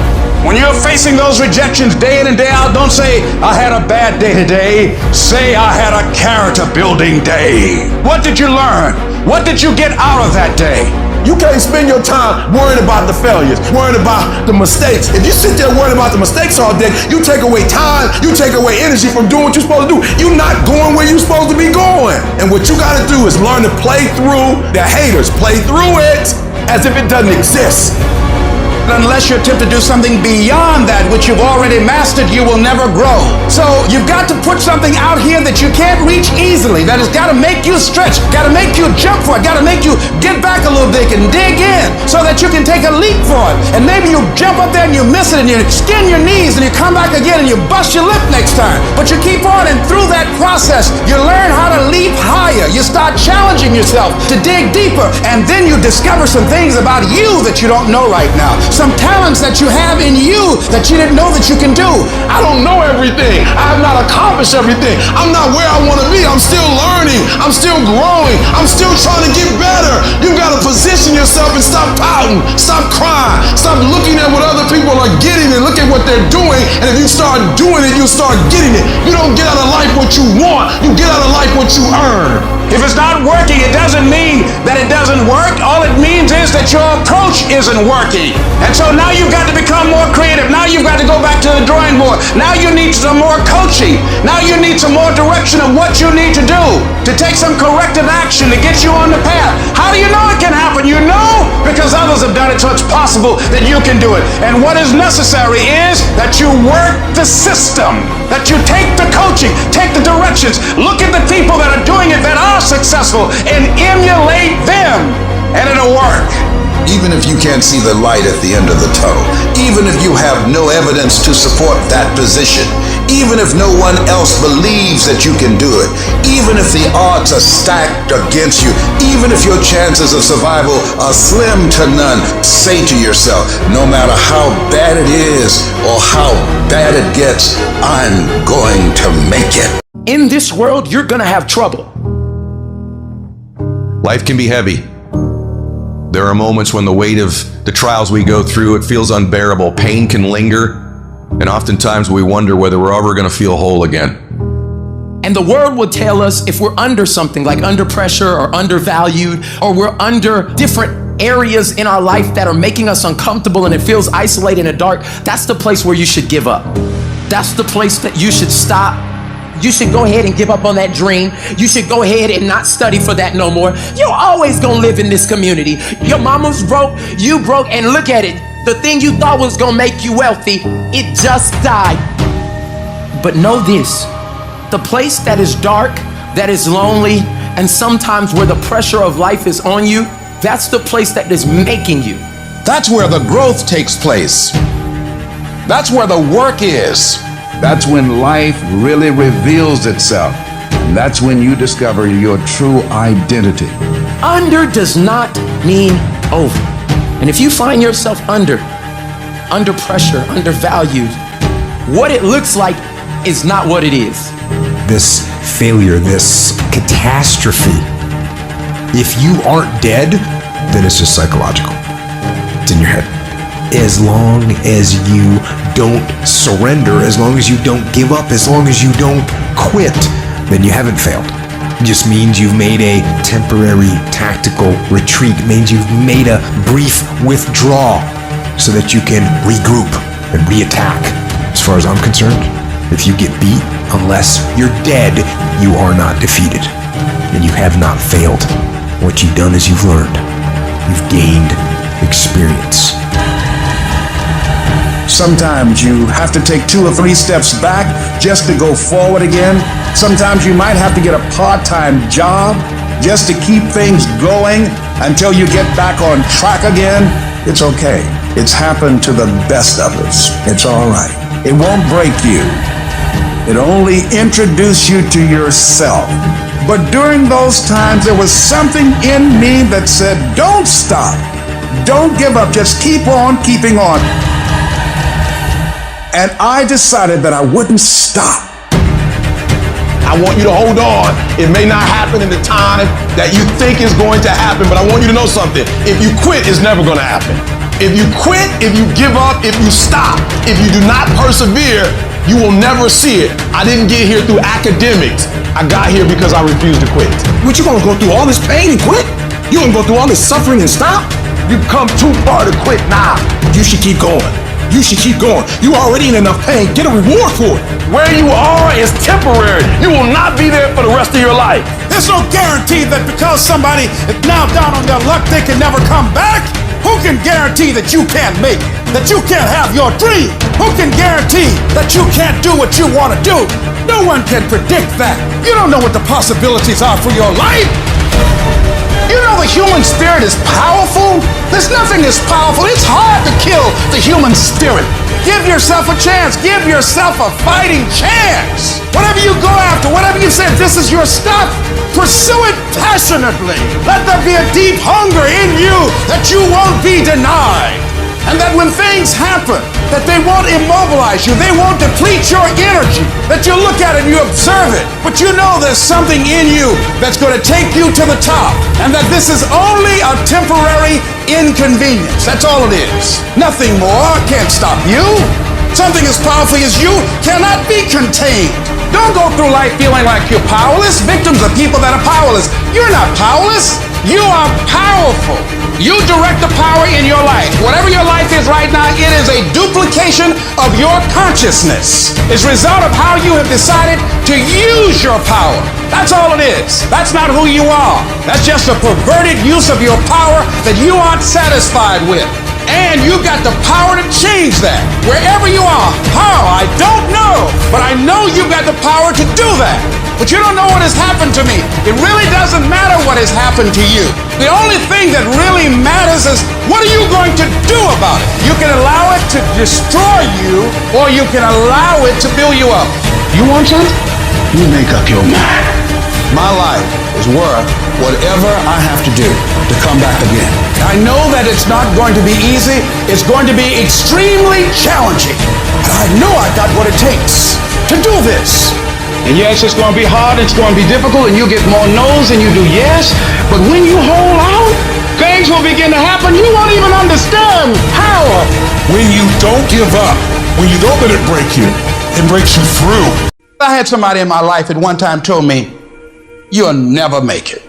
When you're facing those rejections day in and day out, don't say, I had a bad day today. Say, I had a character building day. What did you learn? What did you get out of that day? You can't spend your time worrying about the failures, worrying about the mistakes. If you sit there worrying about the mistakes all day, you take away time, you take away energy from doing what you're supposed to do. You're not going where you're supposed to be going. And what you gotta do is learn to play through the haters, play through it as if it doesn't exist. Unless you attempt to do something beyond that which you've already mastered, you will never grow. So you've got to put something out here that you can't reach easily, that has got to make you stretch, got to make you jump for it, got to make you get back a little bit and dig in so that you can take a leap for it. And maybe you jump up there and you miss it and you skin your knees and you come back again and you bust your lip next time. But you keep on, and through that process, you learn how to leap higher. You start challenging yourself to dig deeper, and then you discover some things about you that you don't know right now. some talents that you have in you that you didn't know that you can do. I don't know everything. I have not accomplished everything. I'm not where I want to be. I'm still learning. I'm still growing. I'm still trying to get better. You got to position yourself and stop pouting. Stop crying. Stop looking at what other people are getting and look at what they're doing. And if you start doing it, you'll start getting it. You don't get out of life what you want. You get out of life what you earn. If it's not working, it doesn't mean that it doesn't work. All it means is that your approach isn't working. And so now you've got to become more creative. Now you've got to go back to the drawing board. Now you need some more coaching. Now you need some more direction of what you need to do to take some corrective action to get you on the path. How do you know it can happen? You know because others have done it, so it's possible that you can do it. And what is necessary is that you work the system, that you take the coaching, take the directions, look at the people that are doing it, that are successful, and emulate them, and it'll work. Even if you can't see the light at the end of the tunnel, even if you have no evidence to support that position, even if no one else believes that you can do it, even if the odds are stacked against you, even if your chances of survival are slim to none, say to yourself, no matter how bad it is or how bad it gets, I'm going to make it. In this world, you're gonna have trouble. Life can be heavy. There are moments when the weight of the trials we go through, it feels unbearable. Pain can linger, and oftentimes we wonder whether we're ever going to feel whole again. And the world will tell us if we're under something, like under pressure or undervalued, or we're under different areas in our life that are making us uncomfortable and it feels isolated and dark, that's the place where you should give up. That's the place that you should stop. You should go ahead and give up on that dream. You should go ahead and not study for that no more. You're always gonna live in this community. Your mama's broke, you broke, and look at it. The thing you thought was gonna make you wealthy, it just died. But know this, the place that is dark, that is lonely, and sometimes where the pressure of life is on you, that's the place that is making you. That's where the growth takes place. That's where the work is. That's when life really reveals itself. And that's when you discover your true identity. Under does not mean over. And if you find yourself under pressure, undervalued, what it looks like is not what it is. This failure, this catastrophe, if you aren't dead, then it's just psychological. It's in your head. As long as you don't surrender, as long as you don't give up, as long as you don't quit, then you haven't failed. It just means you've made a temporary tactical retreat. It means you've made a brief withdrawal so that you can regroup and reattack. As far as I'm concerned, if you get beat, unless you're dead, you are not defeated. And you have not failed. What you've done is you've learned. You've gained experience. Sometimes you have to take 2 or 3 steps back just to go forward again. Sometimes you might have to get a part-time job just to keep things going until you get back on track again. It's okay. It's happened to the best of us. It's all right. It won't break you. It'll only introduce you to yourself. But during those times, there was something in me that said, don't stop. Don't give up. Just keep on keeping on. And I decided that I wouldn't stop. I want you to hold on. It may not happen in the time that you think is going to happen, but I want you to know something. If you quit, it's never going to happen. If you quit, if you give up, if you stop, if you do not persevere, you will never see it. I didn't get here through academics. I got here because I refused to quit. What, you gonna go through all this pain and quit? You gonna go through all this suffering and stop? You've come too far to quit now. You should keep going. You should keep going. You already in enough pain. Get a reward for it. Where you are is temporary. You will not be there for the rest of your life. There's no guarantee that because somebody is now down on their luck, they can never come back. Who can guarantee that you can't make it? That you can't have your dream? Who can guarantee that you can't do what you want to do? No one can predict that. You don't know what the possibilities are for your life. You know the human spirit is powerful? There's nothing as powerful. It's hard to kill the human spirit. Give yourself a chance. Give yourself a fighting chance. Whatever you go after, whatever you say, this is your stuff, pursue it passionately. Let there be a deep hunger in you that you won't be denied. And that when things happen, that they won't immobilize you, they won't deplete your energy, that you look at it and you observe it, but you know there's something in you that's going to take you to the top, and that this is only a temporary inconvenience. That's all it is. Nothing more can't stop you. Something as powerful as you cannot be contained. Don't go through life feeling like you're powerless. Victims are people that are powerless. You're not powerless. You are powerful. You direct the power in your life. Whatever your life is right now, it is a duplication of your consciousness. It's a result of how you have decided to use your power. That's all it is. That's not who you are. That's just a perverted use of your power that you aren't satisfied with. And you've got the power to change that. Wherever you are. How? I don't know. But I know you've got the power to do that. But you don't know what has happened to me. It really doesn't matter what has happened to you. The only thing that really matters is what are you going to do about it? You can allow it to destroy you, or you can allow it to build you up. You want something? You make up your mind. My life is worth whatever I have to do to come back again. I know that it's not going to be easy. It's going to be extremely challenging. But I know I got what it takes to do this. And yes, it's going to be hard, it's going to be difficult, and you get more no's than you do yes. But when you hold out, things will begin to happen. You won't even understand how. When you don't give up, when you don't let it break you, it breaks you through. I had somebody in my life at one time told me, you'll never make it.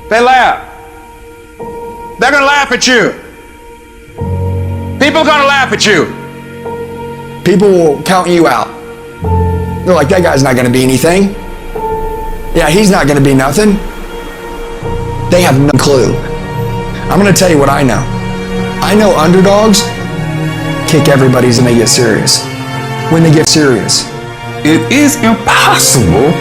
They laugh. They're going to laugh at you. People are going to laugh at you. People will count you out. They're like, that guy's not going to be anything. Yeah, he's not going to be nothing. They have no clue. I'm going to tell you what I know. I know underdogs kick everybody's when they get serious. When they get serious. It is impossible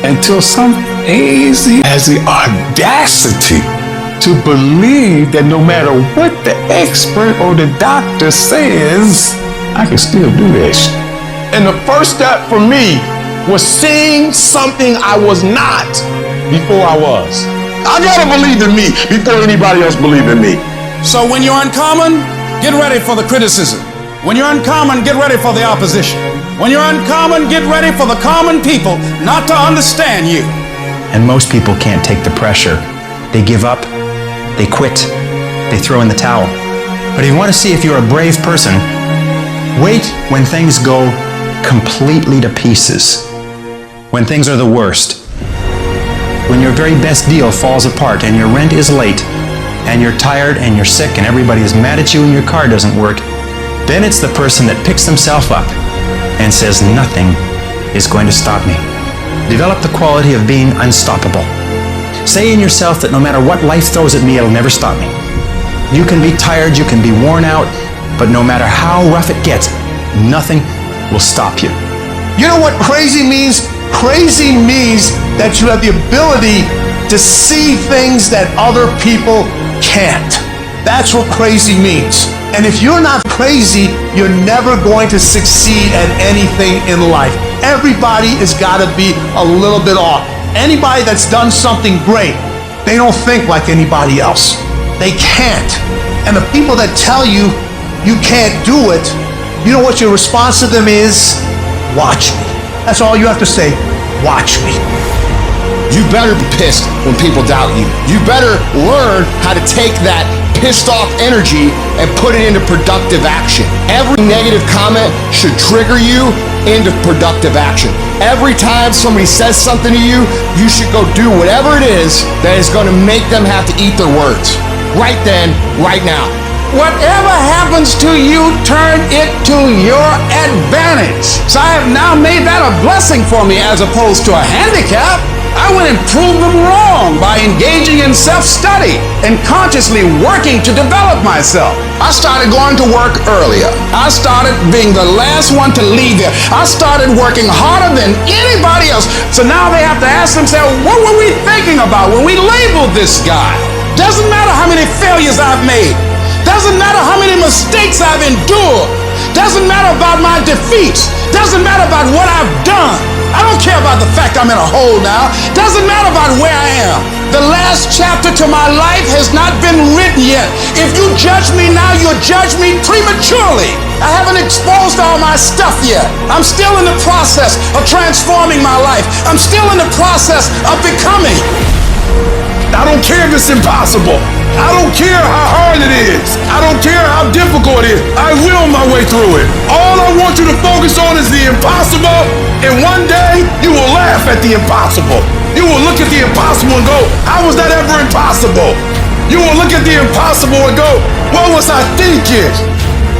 until some AZ has the audacity to believe that no matter what the expert or the doctor says, I can still do this. And the first step for me was seeing something I was not before I was. I gotta believe in me before anybody else believed in me. So when you're uncommon, get ready for the criticism. When you're uncommon, get ready for the opposition. When you're uncommon, get ready for the common people not to understand you. And most people can't take the pressure. They give up, they quit, they throw in the towel. But if you want to see if you're a brave person, wait when things go completely to pieces. When things are the worst. When your very best deal falls apart and your rent is late and you're tired and you're sick and everybody is mad at you and your car doesn't work, then it's the person that picks themselves up and says, nothing is going to stop me. Develop the quality of being unstoppable. Say in yourself that no matter what life throws at me, it'll never stop me. You can be tired, you can be worn out, but no matter how rough it gets, nothing will stop you. You know what crazy means? Crazy means that you have the ability to see things that other people can't. That's what crazy means. And if you're not crazy, you're never going to succeed at anything in life. Everybody has got to be a little bit off. Anybody that's done something great, they don't think like anybody else. They can't. And the people that tell you you can't do it, you know what your response to them is? Watch me. That's all you have to say. Watch me. You better be pissed when people doubt you. You better learn how to take that pissed off energy and put it into productive action. Every negative comment should trigger you into productive action. Every time somebody says something to you, you should go do whatever it is that is going to make them have to eat their words. Right then, right now. Whatever happens to you, turn it to your advantage. So I have now made that a blessing for me as opposed to a handicap. I went and proved them wrong by engaging in self-study and consciously working to develop myself. I started going to work earlier. I started being the last one to leave there. I started working harder than anybody else. So now they have to ask themselves, what were we thinking about when we labeled this guy? Doesn't matter how many failures I've made. Doesn't matter how many mistakes I've endured. Doesn't matter about my defeats. Doesn't matter about what I've done. I don't care about the fact I'm in a hole now. Doesn't matter about where I am. The last chapter to my life has not been written yet. If you judge me now, you'll judge me prematurely. I haven't exposed all my stuff yet. I'm still in the process of transforming my life. I'm still in the process of becoming. I don't care if it's impossible. I don't care how hard it is. I don't care how difficult it is. I will my way through it. All I want you to focus on is the impossible, and one day you will laugh at the impossible. You will look at the impossible and go, how was that ever impossible? You will look at the impossible and go, what was I thinking?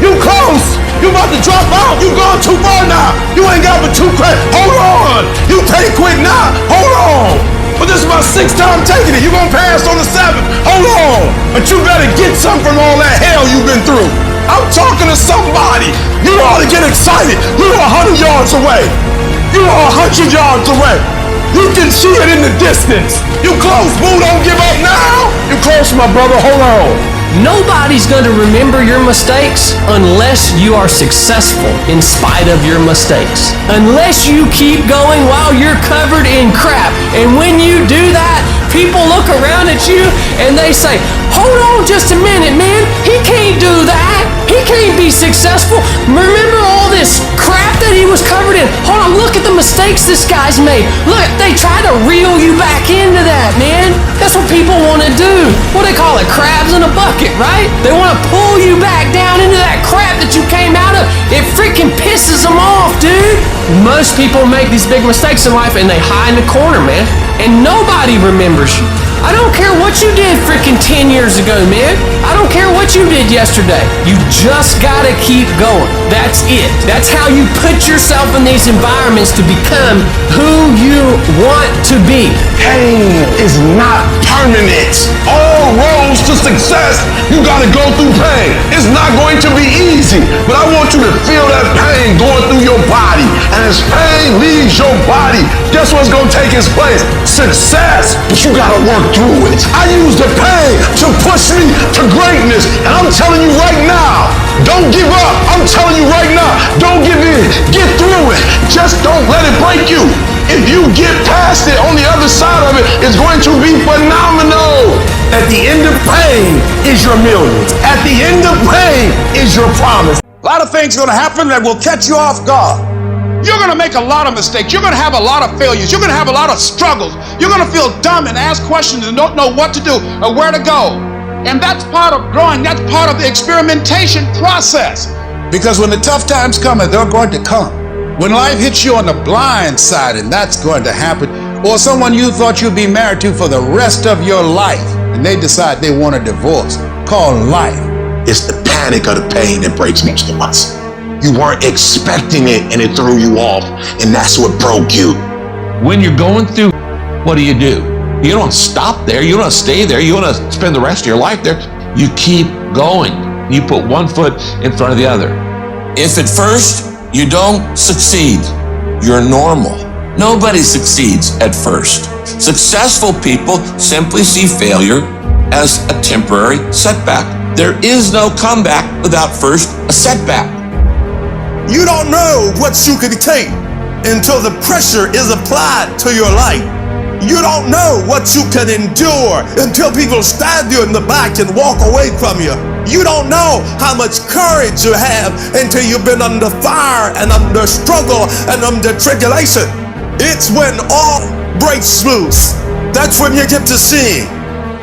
You close. You about to drop out. You going too far now. You ain't got but 2 credits. Hold on. You can't quit now. Hold on. But this is my 6th time taking it. You gonna pass on the 7th. Hold on. But you better get something from all that hell you've been through. I'm talking to somebody. You ought to get excited. You're 100 yards away. You are 100 yards away. You can see it in the distance. You close, boo. Don't give up now. You close, my brother. Hold on. Nobody's going to remember your mistakes unless you are successful in spite of your mistakes. Unless you keep going while you're covered in crap. And when you do that, people look around at you and they say, hold on just a minute, man. He can't do that. He can't be successful. Remember all this crap that he was covered in? Hold on, look at the mistakes this guy's made. Look, they try to reel you back into that, man. That's what people want to do. What do they call it? Crabs in a bucket, right? They want to pull you back down into that crap that you came out of. It freaking pisses them off, dude. Most people make these big mistakes in life and they hide in the corner, man. And nobody remembers you. I don't care what you did freaking 10 years ago, man. I don't care what you did yesterday. You just gotta keep going. That's it. That's how you put yourself in these environments to become who you want to be. Pain is not permanent. All roads to success, you gotta go through pain. It's not going to be easy, but I want you to feel that pain going through your body. And as pain leaves your body, guess what's gonna take its place? Success. But you gotta work through it. I use the pain to push me to greatness. And I'm telling you right now, don't give up. I'm telling you right now, don't give in. Get through it. Just don't let it break you. If you get past it, on the other side of it, it's going to be phenomenal. At the end of pain is your millions. At the end of pain is your promise. A lot of things are going to happen that will catch you off guard. You're going to make a lot of mistakes. You're going to have a lot of failures. You're going to have a lot of struggles. You're going to feel dumb and ask questions and don't know what to do or where to go. And that's part of growing. That's part of the experimentation process. Because when the tough times come, and they're going to come, when life hits you on the blind side, and that's going to happen, or someone you thought you'd be married to for the rest of your life, and they decide they want a divorce, called life. It's the panic of the pain that breaks most of us. You weren't expecting it and it threw you off, and that's what broke you. When you're going through, what do? You don't stop there. You don't stay there. You want to spend the rest of your life there. You keep going. You put one foot in front of the other. If at first you don't succeed, you're normal. Nobody succeeds at first. Successful people simply see failure as a temporary setback. There is no comeback without first a setback. You don't know what you can take until the pressure is applied to your life. You don't know what you can endure until people stab you in the back and walk away from you. You don't know how much courage you have until you've been under fire and under struggle and under tribulation. It's when all breaks loose. That's when you get to see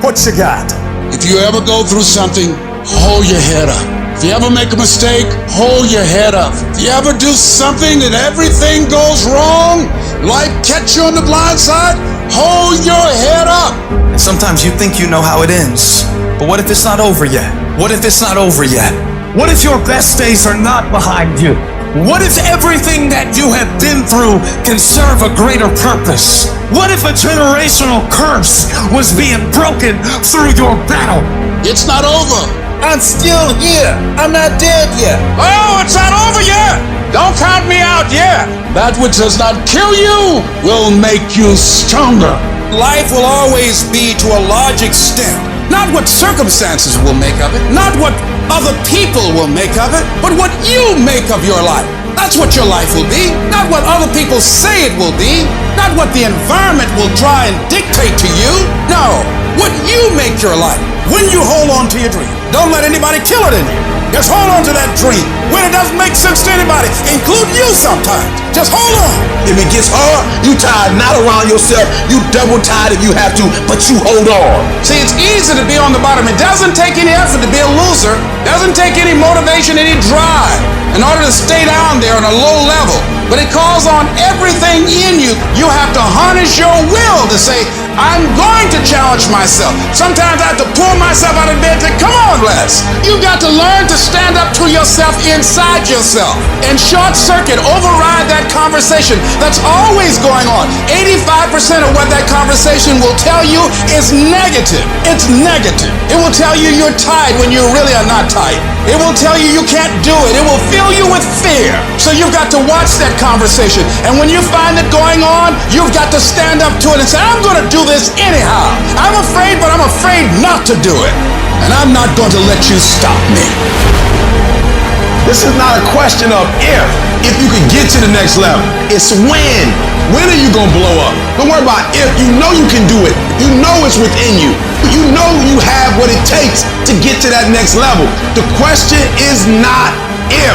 what you got. If you ever go through something, hold your head up. If you ever make a mistake, hold your head up. If you ever do something and everything goes wrong, life catch you on the blind side, hold your head up. And sometimes you think you know how it ends, but what if it's not over yet? What if it's not over yet? What if your best days are not behind you? What if everything that you have been through can serve a greater purpose? What if a generational curse was being broken through your battle? It's not over. I'm still here. I'm not dead yet. Oh, it's not over yet. Don't count me out yet. That which does not kill you will make you stronger. Life will always be, to a large extent, Not what circumstances will make of it, not what other people will make of it, but what you make of your life. That's what your life will be, not what other people say it will be, not what the environment will try and dictate to you. No, what you make your life. When you hold on to your dream, don't let anybody kill it in you. Just hold on to that dream when it doesn't make sense to anybody, including you sometimes. Just hold on. If it gets hard, you tied not around yourself, you double tied if you have to, but you hold on. See, it's easy to be on the bottom. It doesn't take any effort to be a loser. It doesn't take any motivation, any drive in order to stay down there on a low level. But it calls on everything in you. You have to harness your will to say, I'm going to challenge myself. Sometimes I have to pull myself out of bed to, come on, Les. You got to learn to stand up to yourself inside yourself and short circuit, override that conversation that's always going on. 85% of what that conversation will tell you is negative. It's negative. It will tell you you're tired when you really are not tired. It will tell you you can't do it. It will fill you with fear. So you've got to watch that conversation. And when you find it going on, you've got to stand up to it and say, I'm going to do this anyhow. I'm afraid, but I'm afraid not to do it. And I'm not going to let you stop me. This is not a question of if you can get to the next level. It's when. When are you going to blow up? Don't worry about if. You know you can do it. You know it's within you. You know you have what it takes to get to that next level. The question is not if.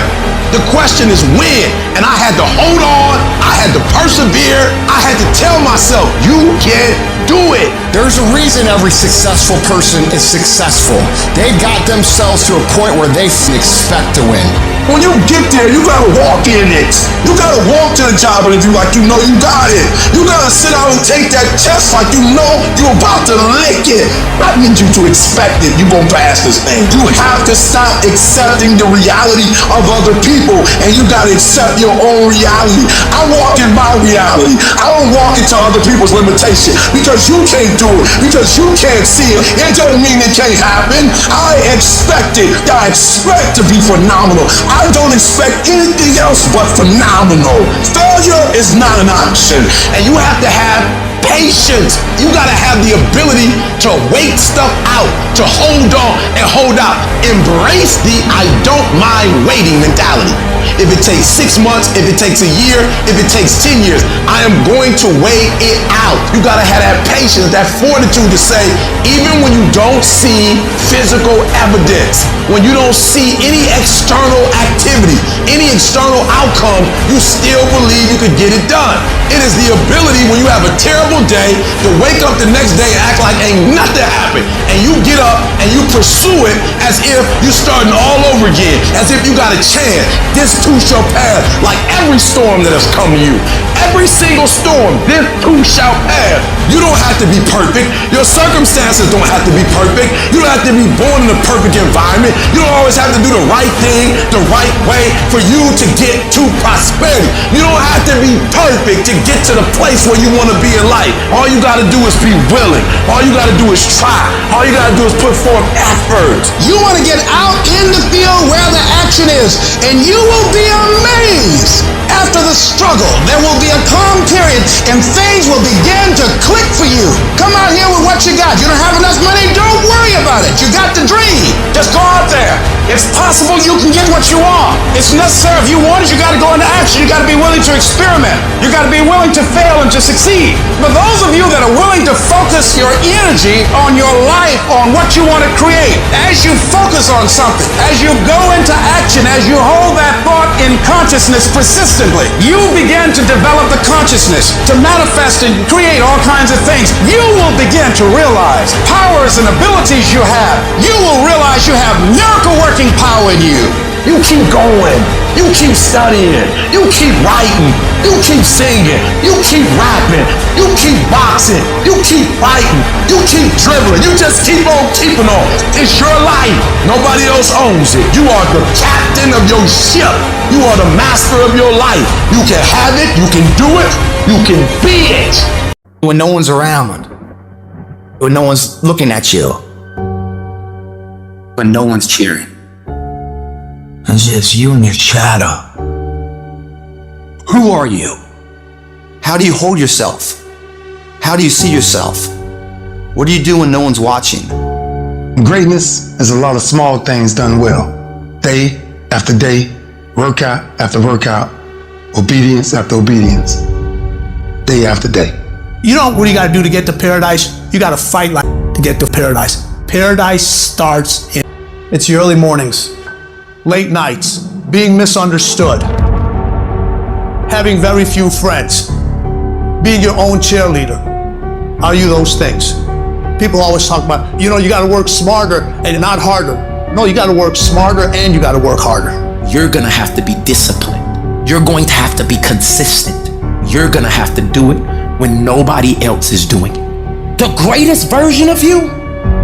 The question is when. And I had to hold on. I had to persevere. I had to tell myself, you can do it. There's a reason every successful person is successful. They got themselves to a point where they expect to win. When you get there, you gotta walk in it. You gotta walk to the job interview like you know you got it. You gotta sit down and take that test like you know you're about to lick it. I need you to expect it. You're gonna pass this thing. You have to stop accepting the reality of other people, and you gotta accept your own reality. I walk in my reality. I don't walk into other people's limitation because you can't do it, because you can't see it. It doesn't mean it can't happen. I expect it. I expect to be phenomenal. I don't expect anything else but phenomenal. Failure is not an option, and you have to have patience. You gotta have the ability to wait stuff out, to hold on and hold out. Embrace the I don't mind waiting mentality. If it takes 6 months, if it takes a year, if it takes 10 years, I am going to wait it out. You gotta have that patience, that fortitude to say, even when you don't see physical evidence, when you don't see any external activity, any external outcome, you still believe you could get it done. It is the ability when you have a terrible day to wake up the next day and act like ain't nothing happened, and you get up and you pursue it as if you're starting all over again, as if you got a chance. This too shall pass, like every storm that has come to you. Every single storm, this too shall pass. You don't have to be perfect. Your circumstances don't have to be perfect. You don't have to be born in a perfect environment. You don't always have to do the right thing the right way for you to get to prosperity. You don't have to be perfect to get to the place where you want to be in life. All you got to do is be willing. All you got to do is try. All you got to do is put forth effort. You want to get out in the field where the action is, and you will be amazed. After the struggle, there will be a calm period, and things will begin to click for you. Come out here with what you got. You don't have enough money? Don't worry about it. You got the dream. Just go out there. It's possible you can get what you want. It's necessary. If you want it, you got to go into action. You got to be willing to experiment. You got to be willing to fail and to succeed. But those of you that are willing to focus your energy on your life, on what you want to create, as you focus on something, as you go into action, as you hold that thought in consciousness persistently, you begin to develop the consciousness to manifest and create all kinds of things. You will begin to realize powers and abilities you have. You will realize you have miracle working power in you. You keep going. You keep studying. You keep writing. You keep singing. You keep rapping. You keep boxing. You keep fighting. You keep dribbling. You just keep on keeping on. It's your life. Nobody else owns it. You are the captain of your ship. You are the master of your life. You can have it. You can do it. You can be it. When no one's around, when no one's looking at you, when no one's cheering. It's just you and your shadow. Who are you? How do you hold yourself? How do you see yourself? What do you do when no one's watching? Greatness is a lot of small things done well. Day after day, workout after workout, obedience after obedience, day after day. You know what you gotta do to get to paradise? You gotta fight like to get to paradise. Paradise starts in. It's the early mornings, late nights, being misunderstood, having very few friends, being your own cheerleader. Are you those things? People always talk about, you gotta work smarter and not harder. No, you gotta work smarter and you gotta work harder. You're gonna have to be disciplined. You're going to have to be consistent. You're gonna have to do it when nobody else is doing it. The greatest version of you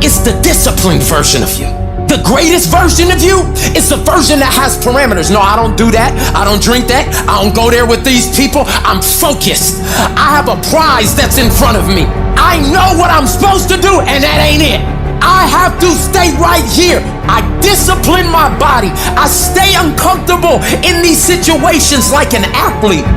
is the disciplined version of you. The greatest version of you is the version that has parameters. No, I don't do that. I don't drink that. I don't go there with these people. I'm focused. I have a prize that's in front of me. I know what I'm supposed to do, and that ain't it. I have to stay right here. I discipline my body. I stay uncomfortable in these situations like an athlete,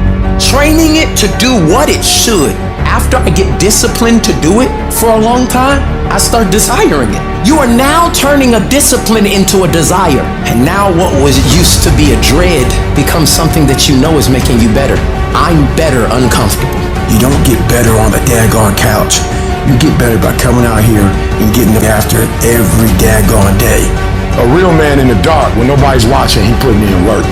training it to do what it should. After I get disciplined to do it for a long time, I start desiring it. You are now turning a discipline into a desire. And now what was used to be a dread becomes something that you know is making you better. I'm better uncomfortable. You don't get better on the daggone couch. You get better by coming out here and getting after it every daggone day. A real man in the dark, when nobody's watching, he putting in work.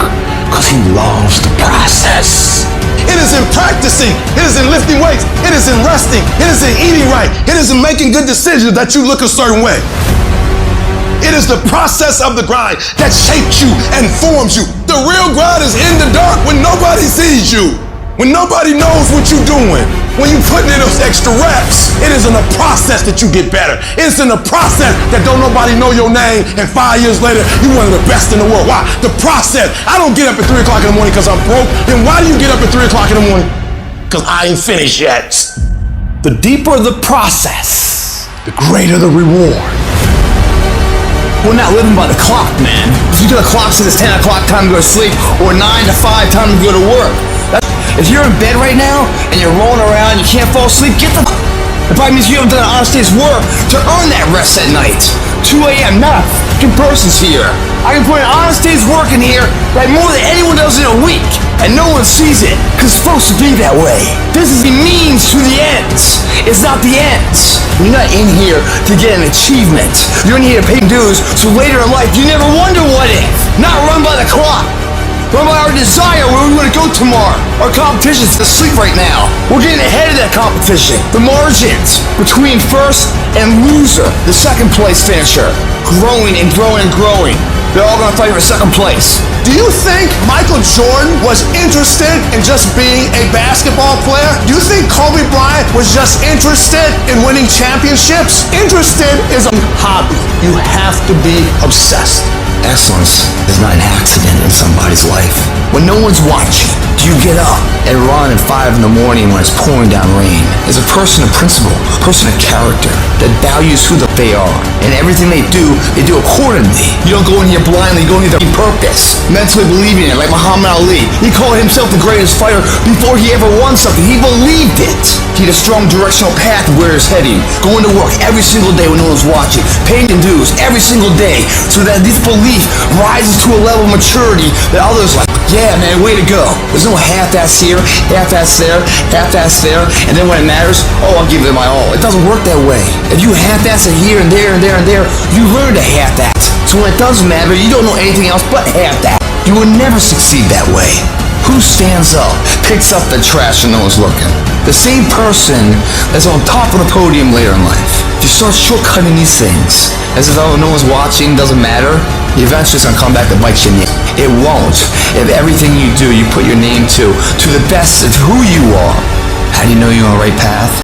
Cause he loves the process. It is in practicing. It is in lifting weights. It is in resting. It is in eating right. It is in making good decisions that you look a certain way. It is the process of the grind that shapes you and forms you. The real grind is in the dark when nobody sees you. When nobody knows what you're doing. When you're putting in those extra reps. It is in the process that you get better. It's in the process that don't nobody know your name and 5 years later, you're one of the best in the world. Why? The process. I don't get up at 3 o'clock in the morning because I'm broke. Then why do you get up at 3 o'clock in the morning? Because I ain't finished yet. The deeper the process, the greater the reward. We're not living by the clock, man. If you do the clock, say it's 10 o'clock, time to go to sleep, or 9 to 5, time to go to work. If you're in bed right now, and you're rolling around, you can't fall asleep, get the It probably means you haven't done an honest day's work to earn that rest at night. 2 a.m., not a f***ing person's here. I can put an honest day's work in here like more than anyone does in a week, and no one sees it, because it's supposed to be that way. This is the means to the ends. It's not the ends. You're not in here to get an achievement. You're in here to pay dues, so later in life you never wonder what if. Not run by the clock. Run by our desire where we want to go tomorrow. Our competition's asleep right now. We're getting ahead of that competition. The margins between first and loser, the second place finisher, growing and growing and growing. They're all gonna fight for second place. Do you think Michael Jordan was interested in just being a basketball player? Do you think Kobe Bryant was just interested in winning championships? Interested is a hobby. You have to be obsessed. Excellence is not an accident in somebody's life. When no one's watching, do you get up and run at 5 in the morning when it's pouring down rain? As a person of principle, a person of character that values who they are, and everything they do accordingly. You don't go in here blindly, you go in here with purpose, mentally believing it, like Muhammad Ali. He called himself the greatest fighter before he ever won something. He believed it. He had a strong directional path of where he's heading, going to work every single day when no one's watching, paying dues every single day, so that this belief rises to a level of maturity that others like, yeah, man, way to go. There's no half-ass here, half-ass there, half-ass there, and then when it matters, oh, I'll give it my all. It doesn't work that way. If you half-ass it here and there and there and there, you learn to half-ass. So when it does matter, you don't know anything else but half-that. You will never succeed that way. Who stands up, picks up the trash when no one's looking? The same person that's on top of the podium later in life. If you start shortcutting these things, as if oh, no one's watching, doesn't matter, eventually it's gonna come back to bite you in the ass. It won't. If everything you do, you put your name to the best of who you are. How do you know you're on the right path?